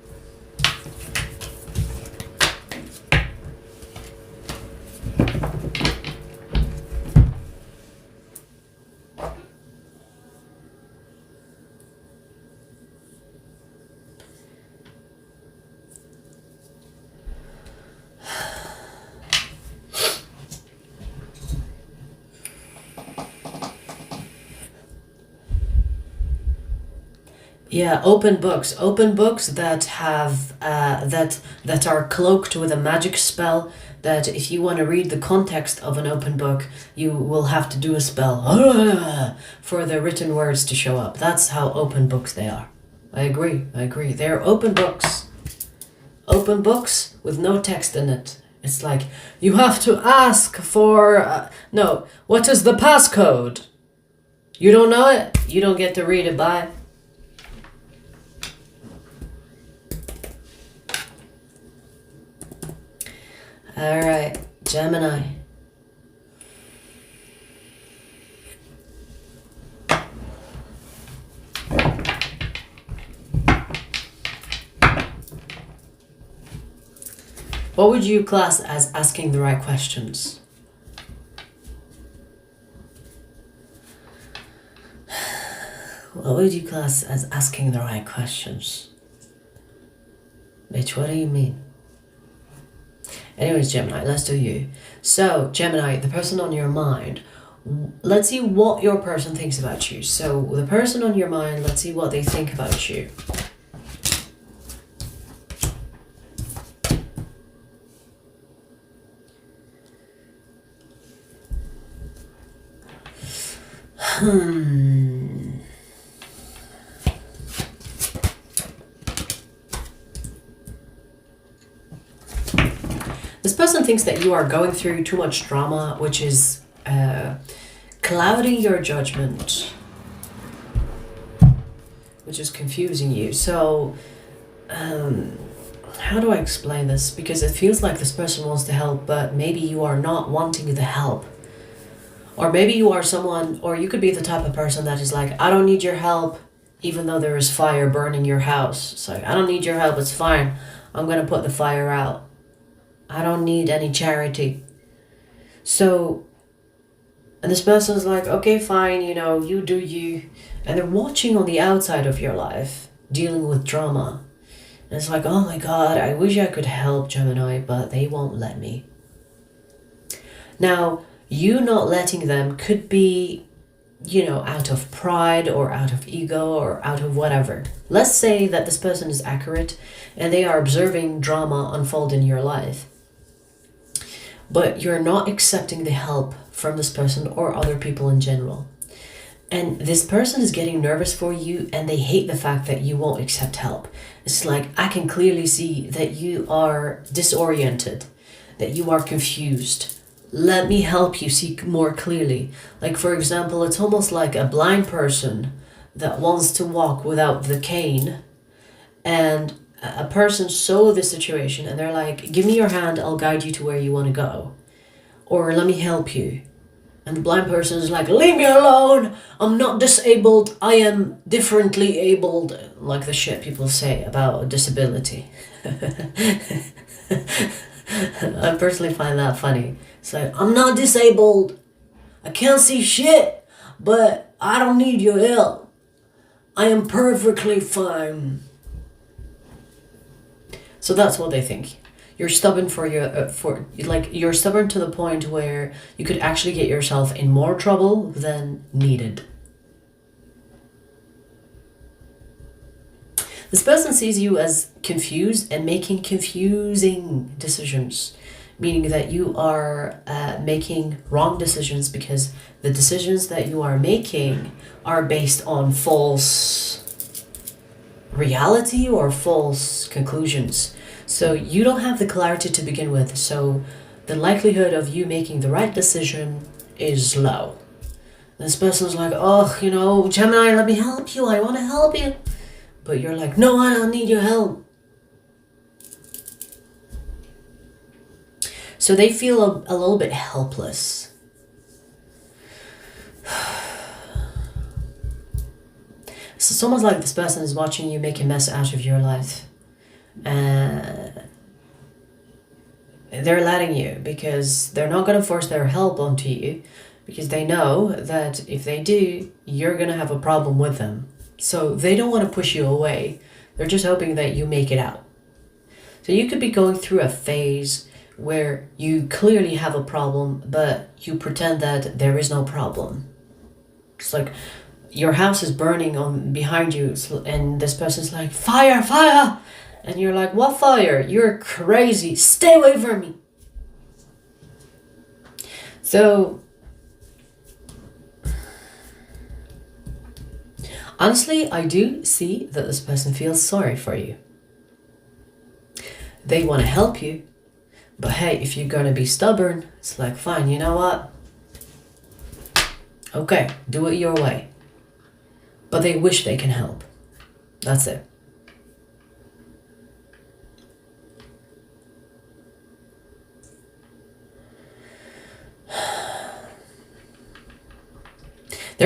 Yeah, open books that have that are cloaked with a magic spell, that if you want to read the context of an open book, you will have to do a spell for the written words to show up. That's how open books they are. I agree. They're open books with no text in it. It's like, you have to ask for no, what is the passcode? You don't know it, you don't get to read it. Bye. All right, Gemini. What would you class as asking the right questions? What would you class as asking the right questions? Bitch, what do you mean? Anyways, Gemini, let's do you. So, Gemini, the person on your mind, let's see what your person thinks about you. So, the person on your mind, let's see what they think about you. This person thinks that you are going through too much drama, which is clouding your judgment, which is confusing you. So, how do I explain this? Because it feels like this person wants to help, but maybe you are not wanting the help. Or maybe you are someone, or you could be the type of person that is like, I don't need your help, even though there is fire burning your house. It's like, I don't need your help, it's fine. I'm going to put the fire out. I don't need any charity. So, and this person's like, okay, fine, you know, you do you. And they're watching on the outside of your life, dealing with drama. And it's like, oh my God, I wish I could help Gemini, but they won't let me. Now, you not letting them could be, you know, out of pride or out of ego or out of whatever. Let's say that this person is accurate and they are observing drama unfold in your life. But you're not accepting the help from this person or other people in general. And this person is getting nervous for you and they hate the fact that you won't accept help. It's like, I can clearly see that you are disoriented, that you are confused. Let me help you see more clearly. Like, for example, it's almost like a blind person that wants to walk without the cane, and a person saw the situation and they're like, give me your hand, I'll guide you to where you want to go. Or let me help you. And the blind person is like, leave me alone, I'm not disabled, I am differently abled. Like the shit people say about disability. I personally find that funny. It's like, I'm not disabled, I can't see shit, but I don't need your help. I am perfectly fine. So that's what they think. You're stubborn you're stubborn to the point where you could actually get yourself in more trouble than needed. This person sees you as confused and making confusing decisions, meaning that you are making wrong decisions because the decisions that you are making are based on false reality or false conclusions. So you don't have the clarity to begin with, so the likelihood of you making the right decision is low. This person's like, oh, you know, Gemini, let me help you, I want to help you. But you're like, no, I don't need your help. So they feel a little bit helpless. So it's almost like this person is watching you make a mess out of your life. They're letting you because they're not going to force their help onto you, because they know that if they do, you're going to have a problem with them. So they don't want to push you away. They're just hoping that you make it out. So you could be going through a phase where you clearly have a problem, but you pretend that there is no problem. It's like your house is burning on behind you, and this person's like, fire, fire! And you're like, what fire? You're crazy. Stay away from me. So, honestly, I do see that this person feels sorry for you. They want to help you. But hey, if you're going to be stubborn, it's like, fine, you know what? Okay, do it your way. But they wish they can help. That's it.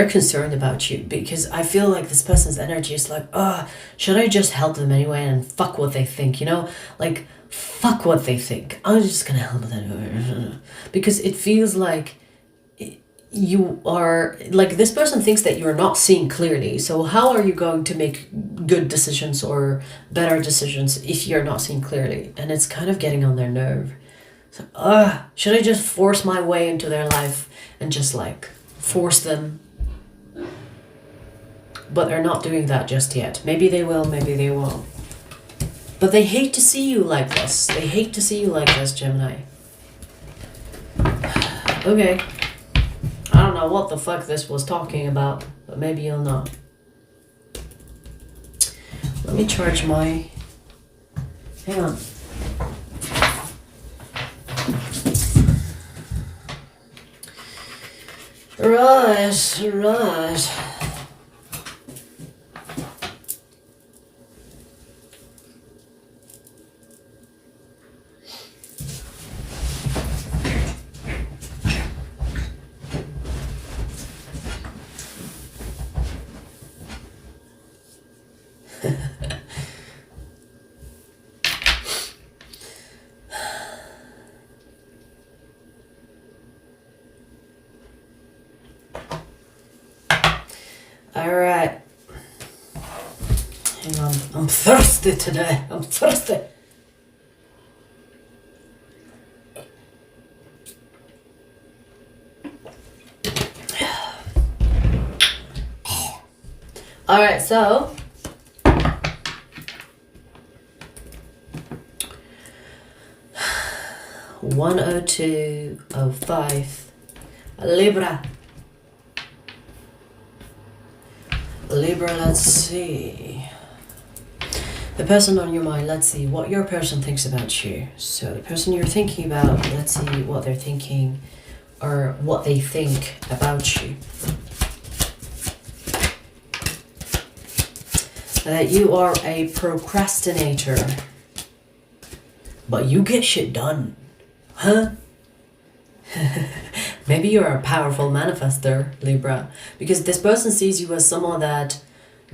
they're concerned about you, because I feel like this person's energy is like, should I just help them anyway and fuck what they think, you know? Like, fuck what they think. I'm just gonna help them. Because it feels like you are, like, this person thinks that you're not seeing clearly. So how are you going to make good decisions or better decisions if you're not seeing clearly? And it's kind of getting on their nerve. So, should I just force my way into their life and just like force them? But they're not doing that just yet. Maybe they will, maybe they won't. But they hate to see you like this. They hate to see you like this, Gemini. Okay. I don't know what the fuck this was talking about, but maybe you'll know. Let me charge my... Hang on. Right. Alright. Hang on. I'm thirsty today. I'm thirsty. Alright, so 10205 Libra. Libra, let's see. The person on your mind, let's see what your person thinks about you. So the person you're thinking about, let's see what they're thinking or what they think about you. That you are a procrastinator, but you get shit done. Huh? Maybe you're a powerful manifester, Libra, because this person sees you as someone that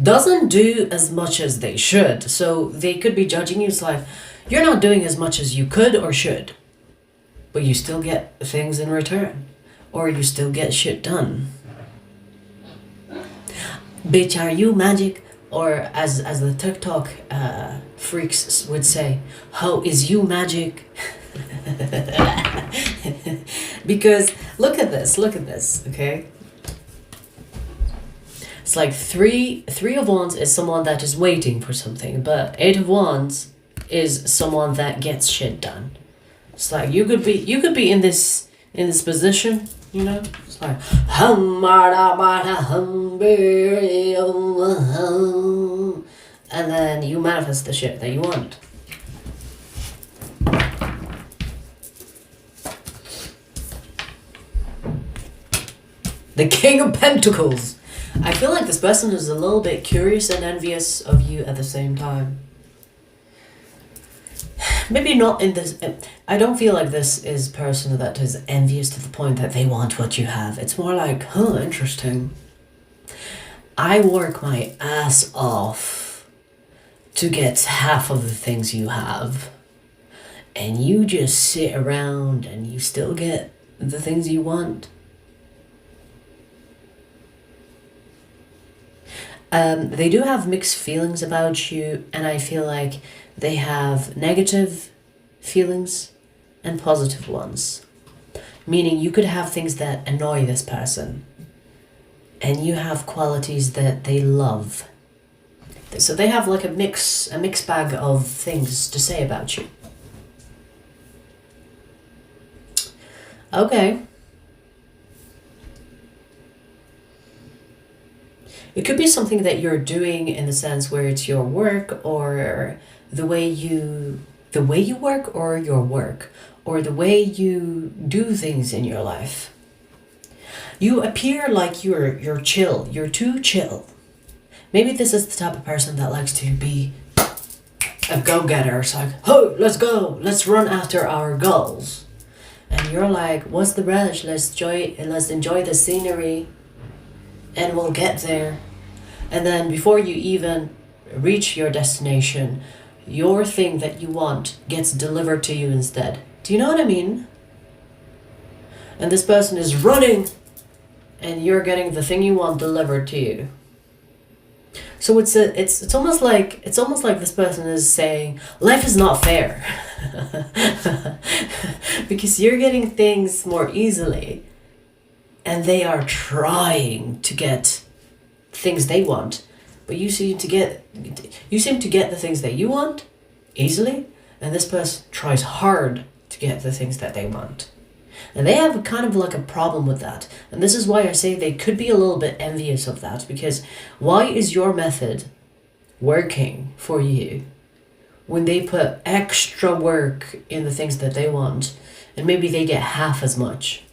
doesn't do as much as they should. So they could be judging you. It's like, you're not doing as much as you could or should, but you still get things in return, or you still get shit done. Bitch, are you magic? Or as the TikTok freaks would say, how is you magic? Because look at this, okay? It's like three of wands is someone that is waiting for something, but 8 of wands is someone that gets shit done. It's like you could be in this position, you know? It's like and then you manifest the shit that you want. The King of Pentacles. I feel like this person is a little bit curious and envious of you at the same time. Maybe not in this... I don't feel like this is a person that is envious to the point that they want what you have. It's more like, interesting. I work my ass off to get half of the things you have. And you just sit around and you still get the things you want. They do have mixed feelings about you, and I feel like they have negative feelings and positive ones. Meaning you could have things that annoy this person, and you have qualities that they love. So they have like a mixed bag of things to say about you. Okay. It could be something that you're doing in the sense where it's your work, or the way you work, or your work, or the way you do things in your life. You appear like you're chill. You're too chill. Maybe this is the type of person that likes to be a go-getter. It's like, oh, let's go. Let's run after our goals. And you're like, what's the rush? Let's enjoy the scenery. and will get there. And then before you even reach your destination, your thing that you want gets delivered to you instead. Do you know what I mean? And this person is running, and you're getting the thing you want delivered to you. So it's almost like this person is saying life is not fair. Because you're getting things more easily, and they are trying to get things they want, but you seem to get the things that you want easily, and this person tries hard to get the things that they want. And they have kind of like a problem with that. And this is why I say they could be a little bit envious of that, because why is your method working for you when they put extra work in the things that they want, and maybe they get half as much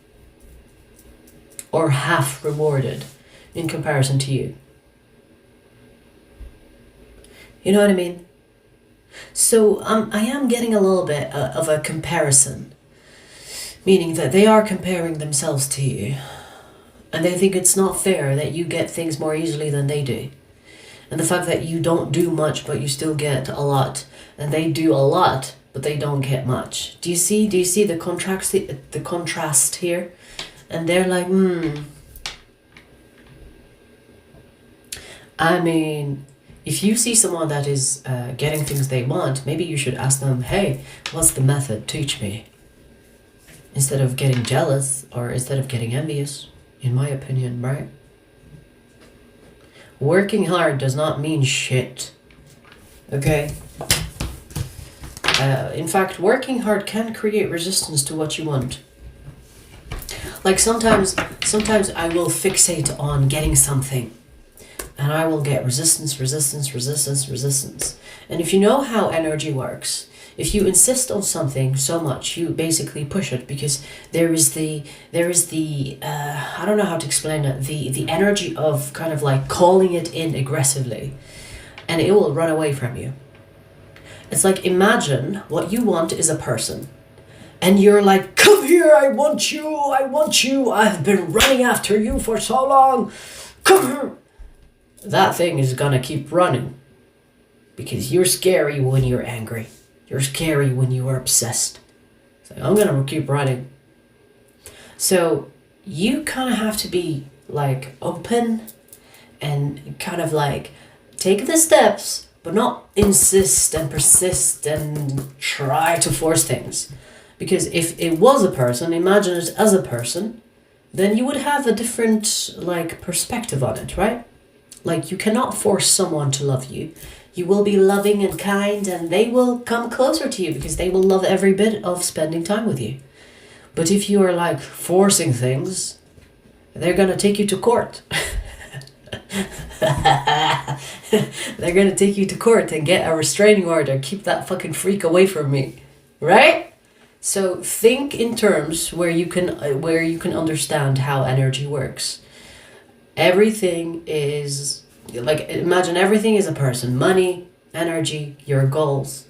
or half rewarded in comparison to you? You know what I mean? So I am getting a little bit of a comparison, meaning that they are comparing themselves to you, and they think it's not fair that you get things more easily than they do. And the fact that you don't do much but you still get a lot, and they do a lot but they don't get much. Do you see the contrast here? And they're like, I mean, if you see someone that is getting things they want, maybe you should ask them, hey, what's the method? Teach me. Instead of getting jealous or instead of getting envious, in my opinion, right? Working hard does not mean shit. Okay? In fact, working hard can create resistance to what you want. Like sometimes I will fixate on getting something, and I will get resistance. And if you know how energy works, if you insist on something so much, you basically push it, because there is the I don't know how to explain it, the energy of kind of like calling it in aggressively, and it will run away from you. It's like, imagine what you want is a person, and you're like, come here, I want you, I've been running after you for so long, come here. That thing is gonna keep running, because you're scary when you're angry. You're scary when you are obsessed. So I'm gonna keep running. So you kind of have to be like open and kind of like take the steps, but not insist and persist and try to force things. Because if it was a person, imagine it as a person, then you would have a different like perspective on it, right? Like, you cannot force someone to love you. You will be loving and kind, and they will come closer to you because they will love every bit of spending time with you. But if you are like forcing things, they're gonna take you to court. They're gonna take you to court and get a restraining order. Keep that fucking freak away from me, right? So think in terms where you can understand how energy works. Everything is like, imagine everything is a person: money, energy, your goals.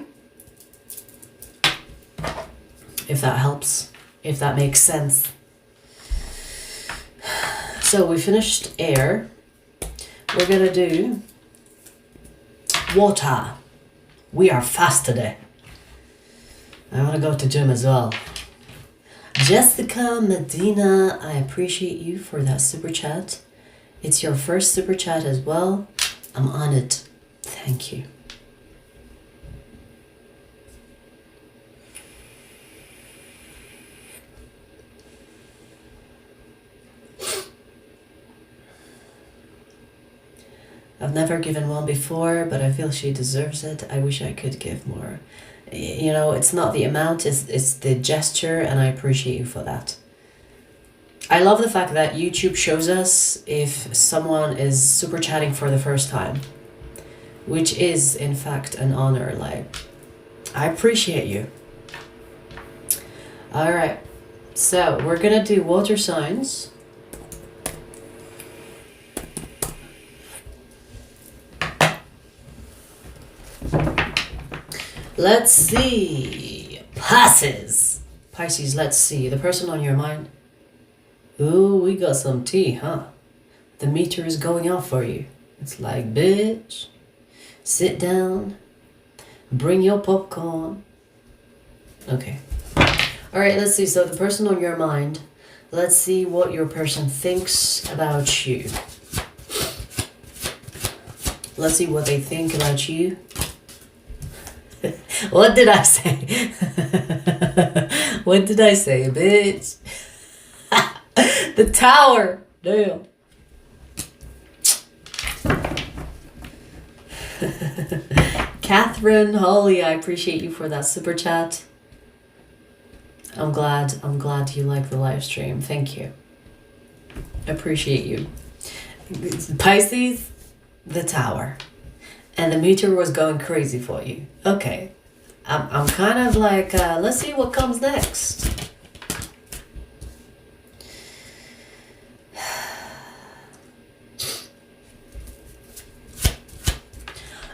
If that helps, if that makes sense. So we finished air. We're gonna do water. We are fast today. I want to go to gym as well. Jessica Medina, I appreciate you for that super chat. It's your first super chat as well. I'm on it. Thank you. I've never given one before, but I feel she deserves it. I wish I could give more. You know, it's not the amount, it's the gesture, and I appreciate you for that. I love the fact that YouTube shows us if someone is super chatting for the first time, which is in fact an honor. Like, I appreciate you. All right, so we're gonna do water signs. Let's see. Pisces, let's see. The person on your mind. Ooh, we got some tea, huh? the meter is going off for you. It's like, bitch, sit down, bring your popcorn. Okay. All right, let's see. So the person on your mind, let's see what your person thinks about you. Let's see what they think about you. What did I say? What did I say, bitch? The Tower. Damn. Catherine, Holly, I appreciate you for that super chat. I'm glad you like the live stream. Thank you. Appreciate you. Pisces, the Tower. And the meter was going crazy for you. Okay. I'm kind of like, let's see what comes next.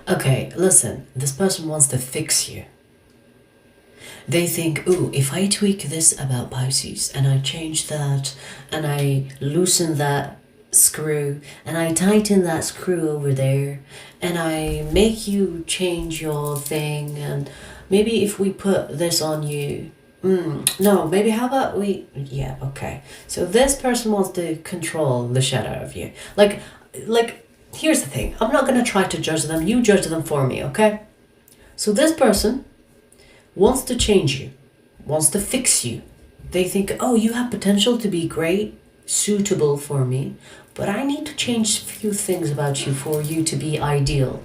Okay, listen. This person wants to fix you. They think, ooh, if I tweak this about Pisces and I change that and I loosen that screw and I tighten that screw over there and I make you change your thing, and maybe if we put this on you, no, maybe how about we, yeah, okay. So this person wants to control the shit out of you. Like, here's the thing. I'm not going to try to judge them. You judge them for me, okay? So this person wants to change you, wants to fix you. They think, oh, you have potential to be great, suitable for me, but I need to change a few things about you for you to be ideal.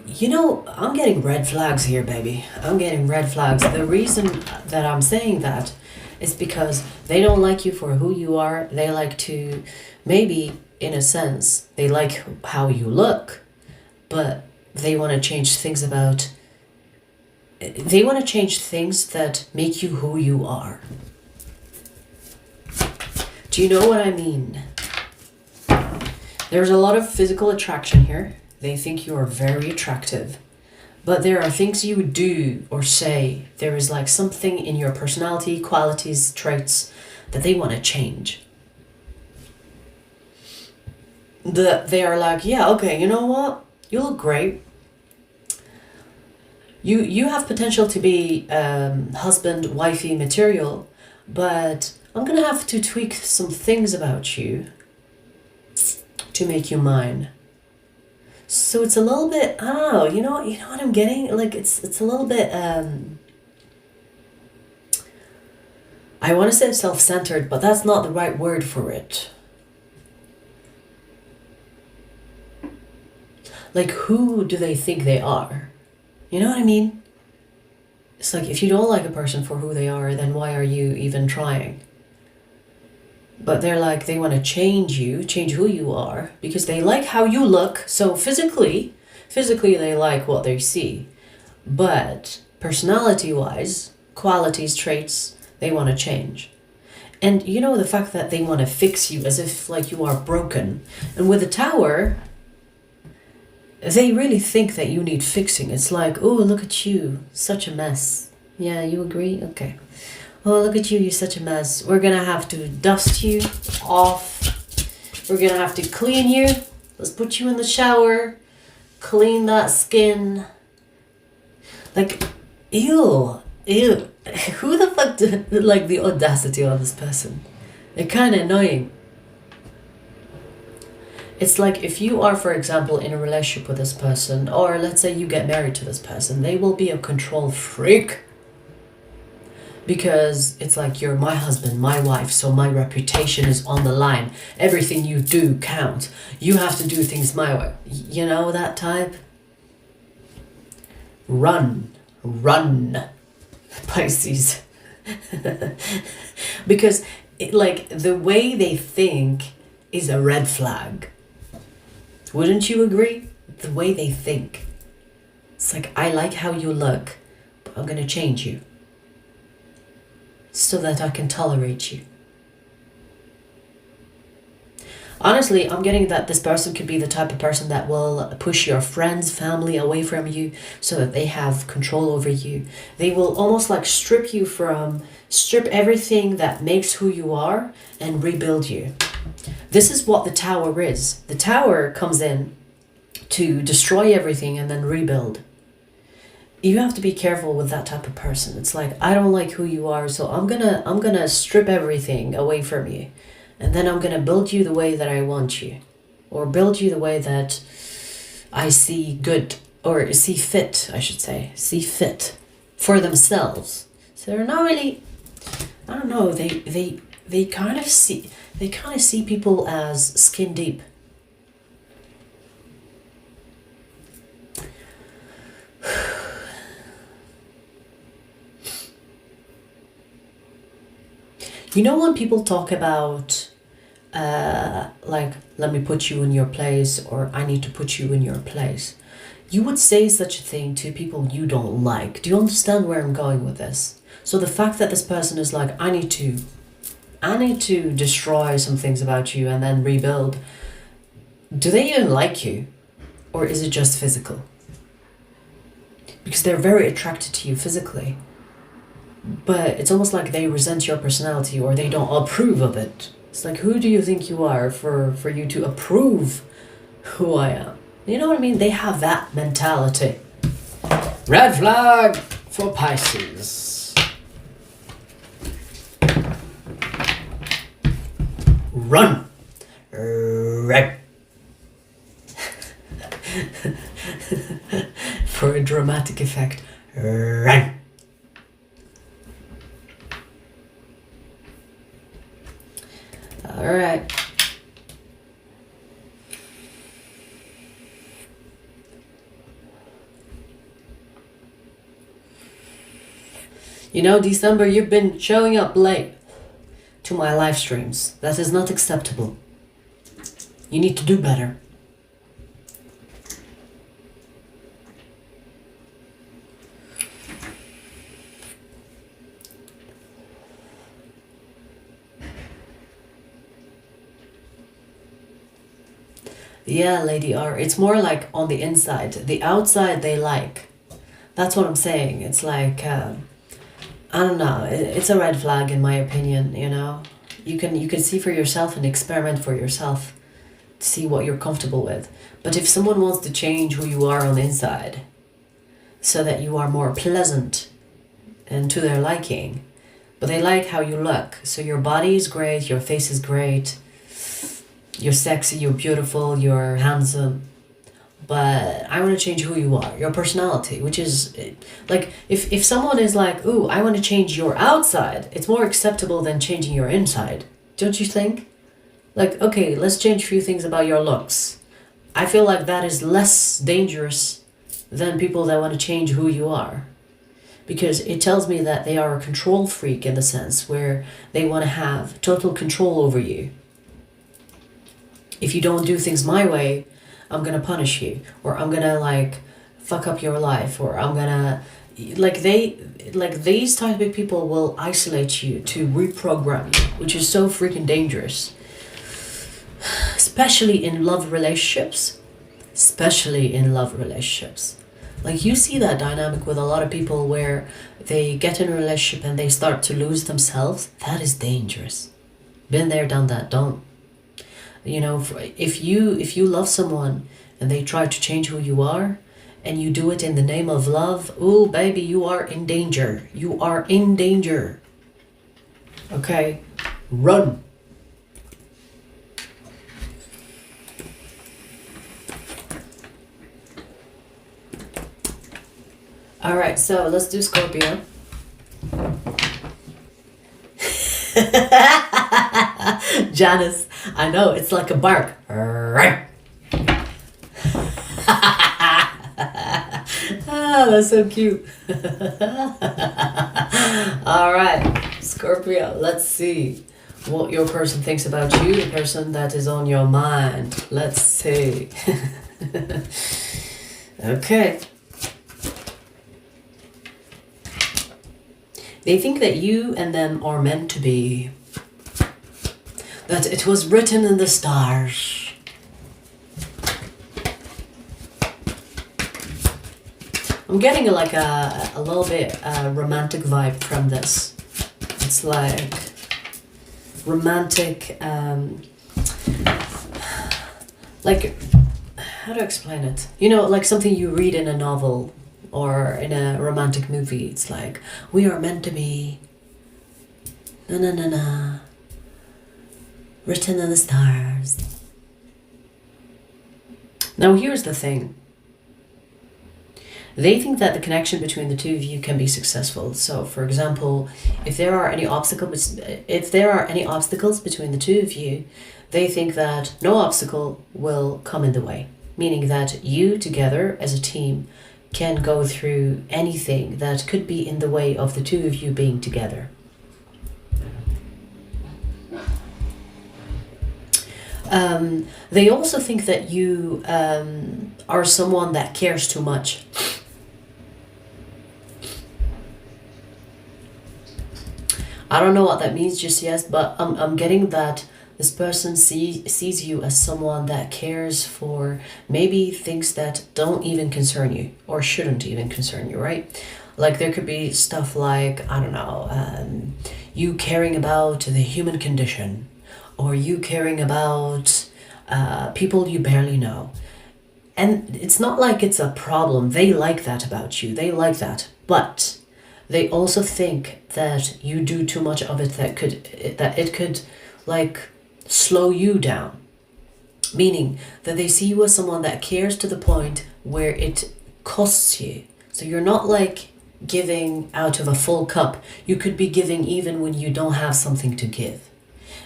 You know, I'm getting red flags here, baby. I'm getting red flags. The reason that I'm saying that is because they don't like you for who you are. They like to, maybe in a sense, they like how you look, but they want to change things about, they want to change things that make you who you are. Do you know what I mean? There's a lot of physical attraction here. They think you are very attractive. But there are things you do or say. There is like something in your personality, qualities, traits that they want to change. They are like, yeah, okay, you know what? You look great. You have potential to be husband, wifey material, but I'm going to have to tweak some things about you to make you mine. So it's a little bit, I don't know, you know what I'm getting? Like it's a little bit, I want to say self-centered, but that's not the right word for it. Like, who do they think they are? You know what I mean? It's like, if you don't like a person for who they are, then why are you even trying? But they're like, they want to change you, change who you are, because they like how you look. So physically they like what they see. But personality-wise, qualities, traits, they want to change. And you know, the fact that they want to fix you as if like you are broken. And with the Tower, they really think that you need fixing. It's like, oh, look at you, such a mess. Yeah, you agree? Okay. Oh, look at you, you're such a mess. We're gonna have to dust you off. We're gonna have to clean you. Let's put you in the shower. Clean that skin. Like, ew. Who the fuck did, like, the audacity on this person? They're kind of annoying. It's like, if you are, for example, in a relationship with this person, or let's say you get married to this person, they will be a control freak. Because it's like, you're my husband, my wife, so my reputation is on the line. Everything you do counts. You have to do things my way. You know that type? Run, Pisces. Because like, the way they think is a red flag. Wouldn't you agree? The way they think. It's like, I like how you look, but I'm gonna change you so that I can tolerate you. Honestly, I'm getting that this person could be the type of person that will push your friends, family away from you so that they have control over you. They will almost like strip everything that makes who you are and rebuild you. This is what the Tower is. The Tower comes in to destroy everything and then rebuild. You have to be careful with that type of person. It's like, I don't like who you are, so I'm gonna strip everything away from you. And then I'm gonna build you the way that I want you. Or build you the way that I see good, or see fit, I should say. See fit for themselves. So they're not really, I don't know, they kind of see people as skin deep. You know when people talk about like, let me put you in your place, or I need to put you in your place. You would say such a thing to people you don't like. Do you understand where I'm going with this? So the fact that this person is like, I need to destroy some things about you and then rebuild. Do they even like you? Or is it just physical? Because they're very attracted to you physically. But it's almost like they resent your personality, or they don't approve of it. It's like, who do you think you are for you to approve who I am? You know what I mean? They have that mentality. Red flag for Pisces. Run. Run. For a dramatic effect. Run. All right. You know, December, you've been showing up late to my live streams. That is not acceptable. You need to do better. Yeah, Lady R. It's more like on the inside. The outside they like. That's what I'm saying. It's like, I don't know. It's a red flag in my opinion, you know. You can see for yourself and experiment for yourself to see what you're comfortable with. But if someone wants to change who you are on the inside so that you are more pleasant and to their liking, but they like how you look. So your body is great, your face is great, you're sexy, you're beautiful, you're handsome, but I want to change who you are, your personality, which is like, if someone is like, ooh, I want to change your outside, it's more acceptable than changing your inside. Don't you think? Like, okay, let's change a few things about your looks. I feel like that is less dangerous than people that want to change who you are. Because it tells me that they are a control freak in the sense where they want to have total control over you. If you don't do things my way, I'm gonna punish you, or I'm gonna like fuck up your life, or I'm gonna these type of people will isolate you to reprogram you, which is so freaking dangerous. Especially in love relationships. Like, you see that dynamic with a lot of people where they get in a relationship and they start to lose themselves. That is dangerous. Been there, done that. Don't. You know, if you love someone and they try to change who you are, and you do it in the name of love, ooh, baby, you are in danger. You are in danger. Okay? Run. All right, so let's do Scorpio. Janice, I know, it's like a bark. Ah, that's so cute. All right, Scorpio, let's see what your person thinks about you, the person that is on your mind. Let's see. Okay. They think that you and them are meant to be. that it was written in the stars. I'm getting like a little bit romantic vibe from this. It's like romantic, like, how to explain it? You know, like something you read in a novel or in a romantic movie. It's like, we are meant to be, na na na na, written in the stars. Now here's the thing. They think that the connection between the two of you can be successful. So, for example, if there are any obstacles between the two of you, they think that no obstacle will come in the way. Meaning that you together as a team can go through anything that could be in the way of the two of you being together. They also think that you are someone that cares too much. I don't know what that means just yet, but I'm getting that this person sees you as someone that cares for maybe things that don't even concern you or shouldn't even concern you, right? Like there could be stuff like, I don't know, you caring about the human condition, or you caring about people you barely know. And it's not like it's a problem. They like that about you. They like that. But they also think that you do too much of it that it could like slow you down. Meaning that they see you as someone that cares to the point where it costs you. So you're not like giving out of a full cup. You could be giving even when you don't have something to give.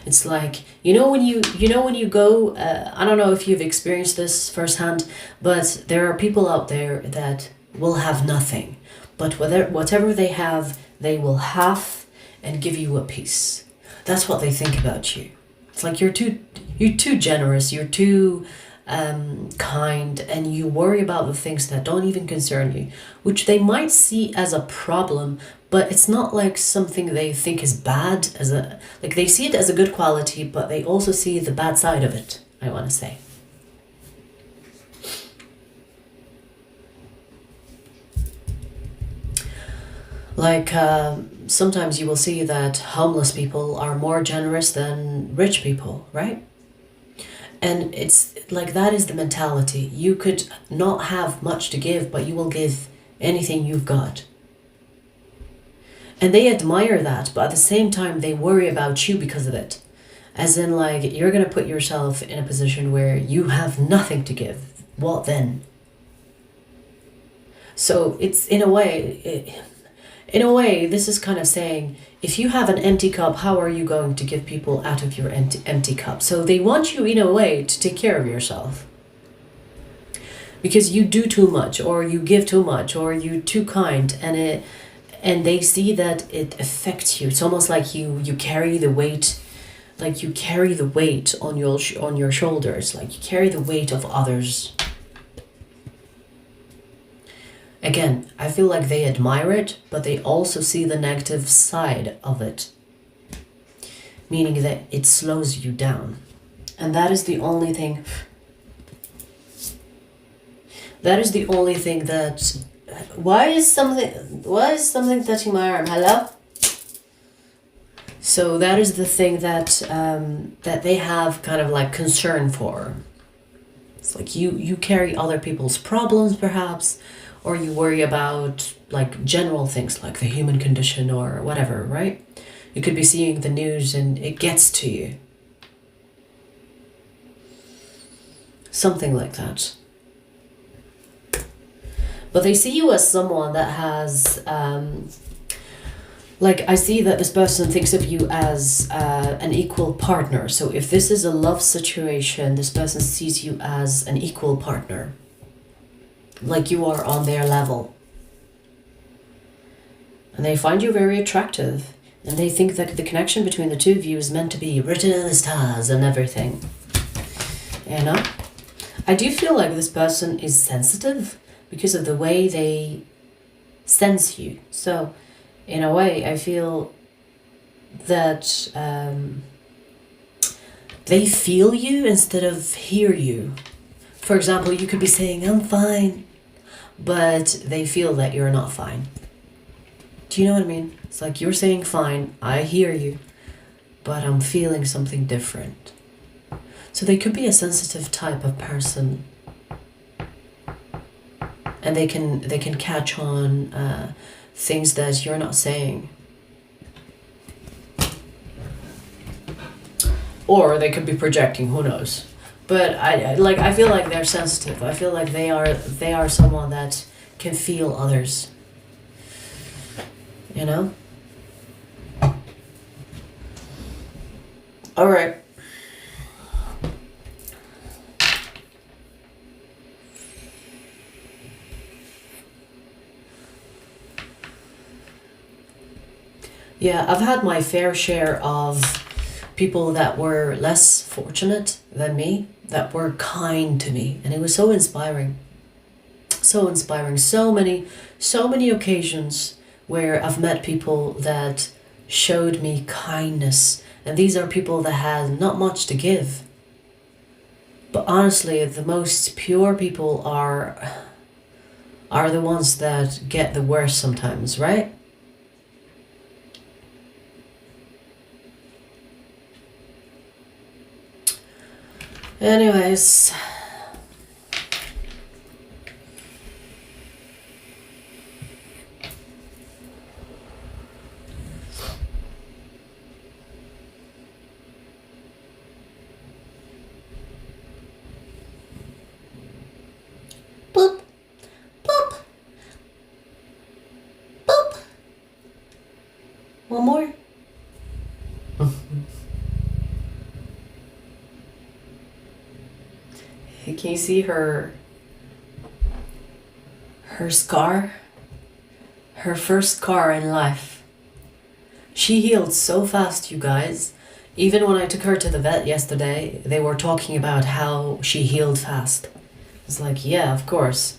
It's like, when you go, I don't know if you've experienced this firsthand, but there are people out there that will have nothing. But whatever they have, they will have and give you a piece. That's what they think about you. It's like you're too generous, you're too kind, and you worry about the things that don't even concern you, which they might see as a problem, but it's not like something they think is bad. They see it as a good quality, but they also see the bad side of it, I want to say. Like, sometimes you will see that homeless people are more generous than rich people, right? And it's like, that is the mentality. You could not have much to give, but you will give anything you've got. And they admire that, but at the same time, they worry about you because of it. As in, like, you're going to put yourself in a position where you have nothing to give. What then? So it's, in a way, this is kind of saying, if you have an empty cup, how are you going to give people out of your empty cup? So they want you, in a way, to take care of yourself. Because you do too much, or you give too much, or you're too kind, and they see that it affects you. It's almost like you carry the weight, like you carry the weight on your shoulders, like you carry the weight of others. Again, I feel like they admire it, but they also see the negative side of it. Meaning that it slows you down. And that is the only thing that... Why is something touching my arm? Hello? So that is the thing that that they have kind of like concern for. It's like you carry other people's problems perhaps, or you worry about like general things like the human condition or whatever, right? You could be seeing the news and it gets to you. Something like that. But they see you as someone that has, I see that this person thinks of you as an equal partner. So if this is a love situation, this person sees you as an equal partner. Like you are on their level. And they find you very attractive. And they think that the connection between the two of you is meant to be written in the stars and everything. You know? I do feel like this person is sensitive because of the way they sense you. So, in a way, I feel that they feel you instead of hear you. For example, you could be saying, I'm fine, but they feel that you're not fine. Do you know what I mean? It's like you're saying fine, I hear you, but I'm feeling something different. So they could be a sensitive type of person, and they can catch on things that you're not saying. Or they could be projecting, who knows? But I feel like they're sensitive. I feel like they are someone that can feel others. You know? All right. Yeah, I've had my fair share of people that were less fortunate than me, that were kind to me, and it was so inspiring. So inspiring. So many occasions where I've met people that showed me kindness, and these are people that had not much to give. But honestly, the most pure people are the ones that get the worst sometimes, right? Anyways, Boop. Boop. Boop. one more. Can you see her scar? Her first scar in life. She healed so fast, you guys. Even when I took her to the vet yesterday, they were talking about how she healed fast. It's like, yeah, of course.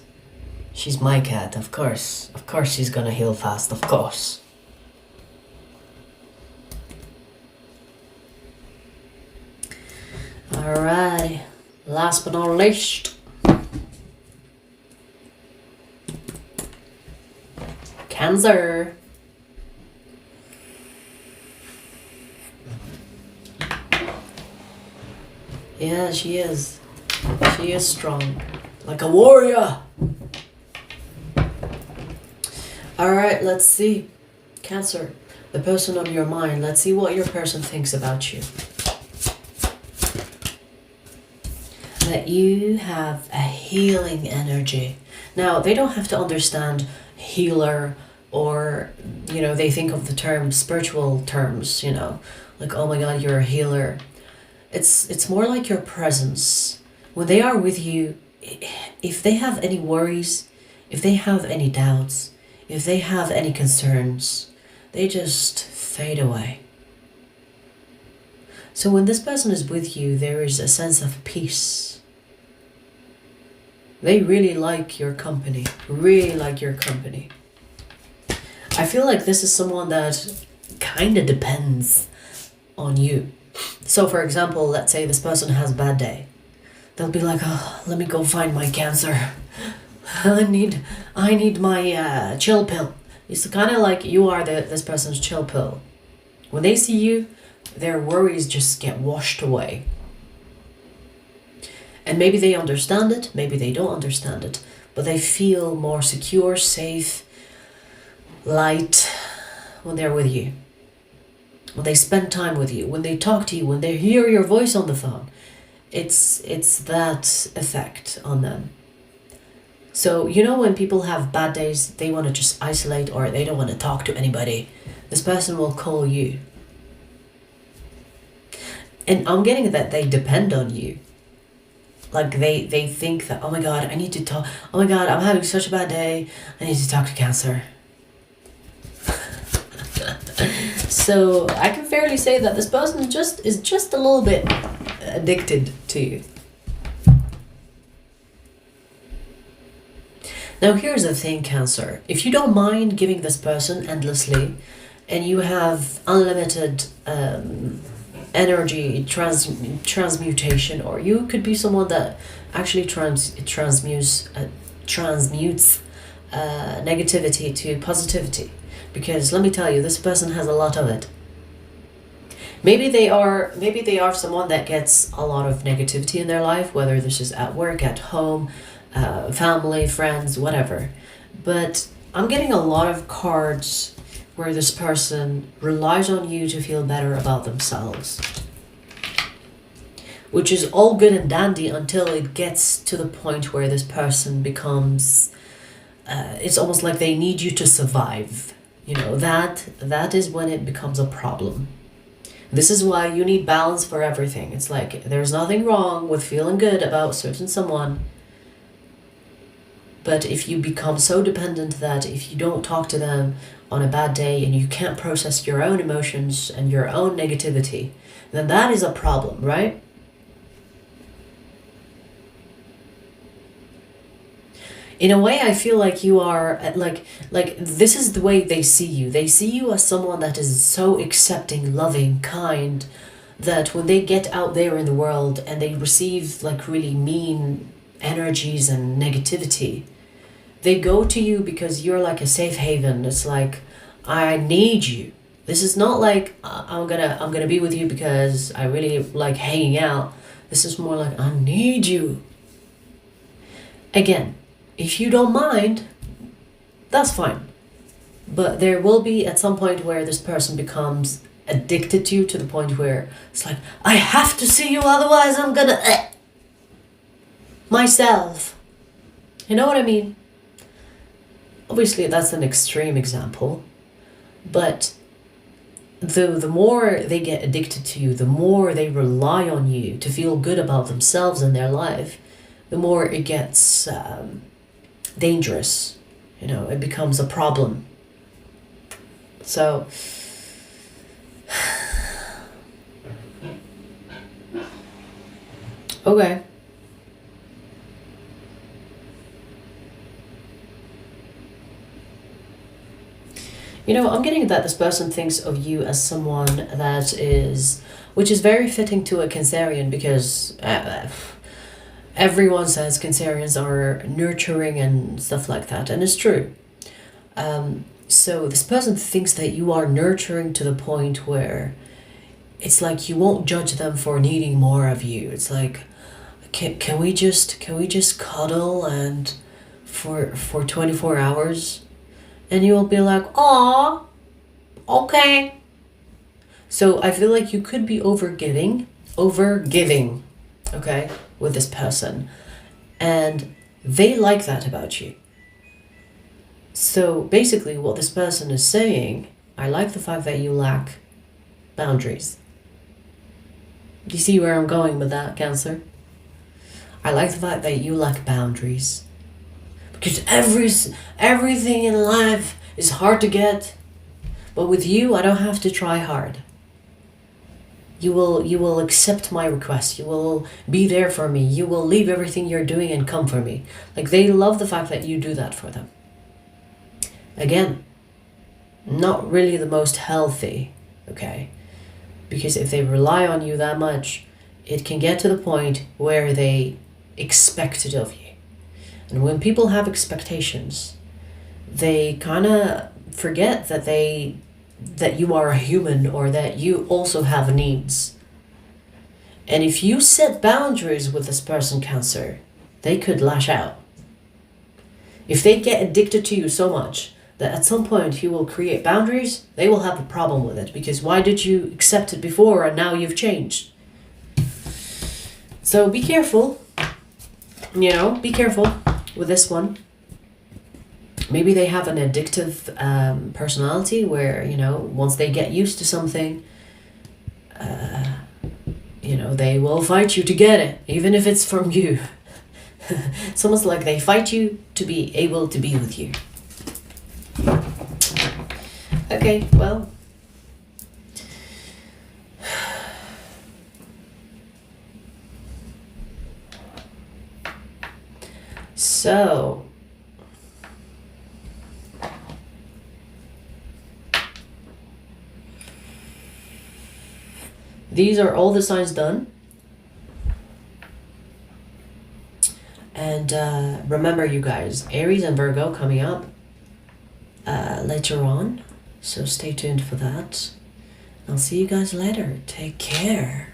She's my cat, of course. Of course she's gonna heal fast, of course. Alright. Last but not least, Cancer. Yeah, she is. She is strong. Like a warrior. Alright, let's see. Cancer, the person of your mind. Let's see what your person thinks about you. That you have a healing energy. Now, they don't have to understand healer, or, you know, they think of the term spiritual terms, you know, like, oh my God, you're a healer. It's more like your presence. When they are with you, if they have any worries, if they have any doubts, if they have any concerns, they just fade away. So when this person is with you, there is a sense of peace. They really like your company. Really like your company. I feel like this is someone that kind of depends on you. So for example, let's say this person has a bad day. They'll be like, oh, let me go find my Cancer. I need my chill pill. It's kind of like you are this person's chill pill. When they see you, their worries just get washed away. And maybe they understand it, maybe they don't understand it, but they feel more secure, safe, light when they're with you. When they spend time with you, when they talk to you, when they hear your voice on the phone. It's that effect on them. So, you know, when people have bad days, they want to just isolate, or they don't want to talk to anybody. This person will call you. And I'm getting that they depend on you. Like they think that, oh my God, I need to talk. Oh my God, I'm having such a bad day. I need to talk to Cancer. So I can fairly say that this person is just a little bit addicted to you. Now here's the thing, Cancer. If you don't mind giving this person endlessly, and you have unlimited energy transmutation, or you could be someone that actually transmutes negativity to positivity. Because let me tell you, this person has a lot of it. Maybe they are someone that gets a lot of negativity in their life, whether this is at work, at home, family, friends, whatever. But I'm getting a lot of cards where this person relies on you to feel better about themselves. Which is all good and dandy until it gets to the point where this person becomes, it's almost like they need you to survive. You know, that is when it becomes a problem. This is why you need balance for everything. It's like there's nothing wrong with feeling good about certain someone. But if you become so dependent that if you don't talk to them on a bad day and you can't process your own emotions and your own negativity, then that is a problem, right? In a way, I feel like you are like this is the way they see you. They see you as someone that is so accepting, loving, kind, that when they get out there in the world and they receive like really mean energies and negativity, they go to you because you're like a safe haven. It's like, I need you. This is not like I'm gonna be with you because I really like hanging out. This is more like, I need you. Again, if you don't mind, that's fine. But there will be at some point where this person becomes addicted to you to the point where it's like, I have to see you, otherwise I'm gonna myself. You know what I mean? Obviously, that's an extreme example, but the more they get addicted to you, the more they rely on you to feel good about themselves and their life, the more it gets dangerous. You know, it becomes a problem. So, okay. You know, I'm getting that this person thinks of you as someone that is, which is very fitting to a Cancerian, because everyone says Cancerians are nurturing and stuff like that, and it's true. So this person thinks that you are nurturing to the point where it's like you won't judge them for needing more of you. It's like, can we just cuddle and for 24 hours? And you will be like, "Aw, okay." So I feel like you could be overgiving, okay, with this person. And they like that about you. So basically what this person is saying, I like the fact that you lack boundaries. Do you see where I'm going with that, Cancer? I like the fact that you lack boundaries. Because everything in life is hard to get. But with you, I don't have to try hard. You will accept my request. You will be there for me. You will leave everything you're doing and come for me. Like, they love the fact that you do that for them. Again, not really the most healthy, okay? Because if they rely on you that much, it can get to the point where they expect it of you. And when people have expectations, they kind of forget that you are a human, or that you also have needs. And if you set boundaries with this person, Cancer, they could lash out. If they get addicted to you so much that at some point you will create boundaries, they will have a problem with it, because why did you accept it before and now you've changed? So be careful, be careful with this one. Maybe they have an addictive personality where, once they get used to something, they will fight you to get it, even if it's from you. It's almost like they fight you to be able to be with you. Okay, well. So. these are all the signs done. And remember, you guys, Aries and Virgo coming up later on. So stay tuned for that. I'll see you guys later. Take care.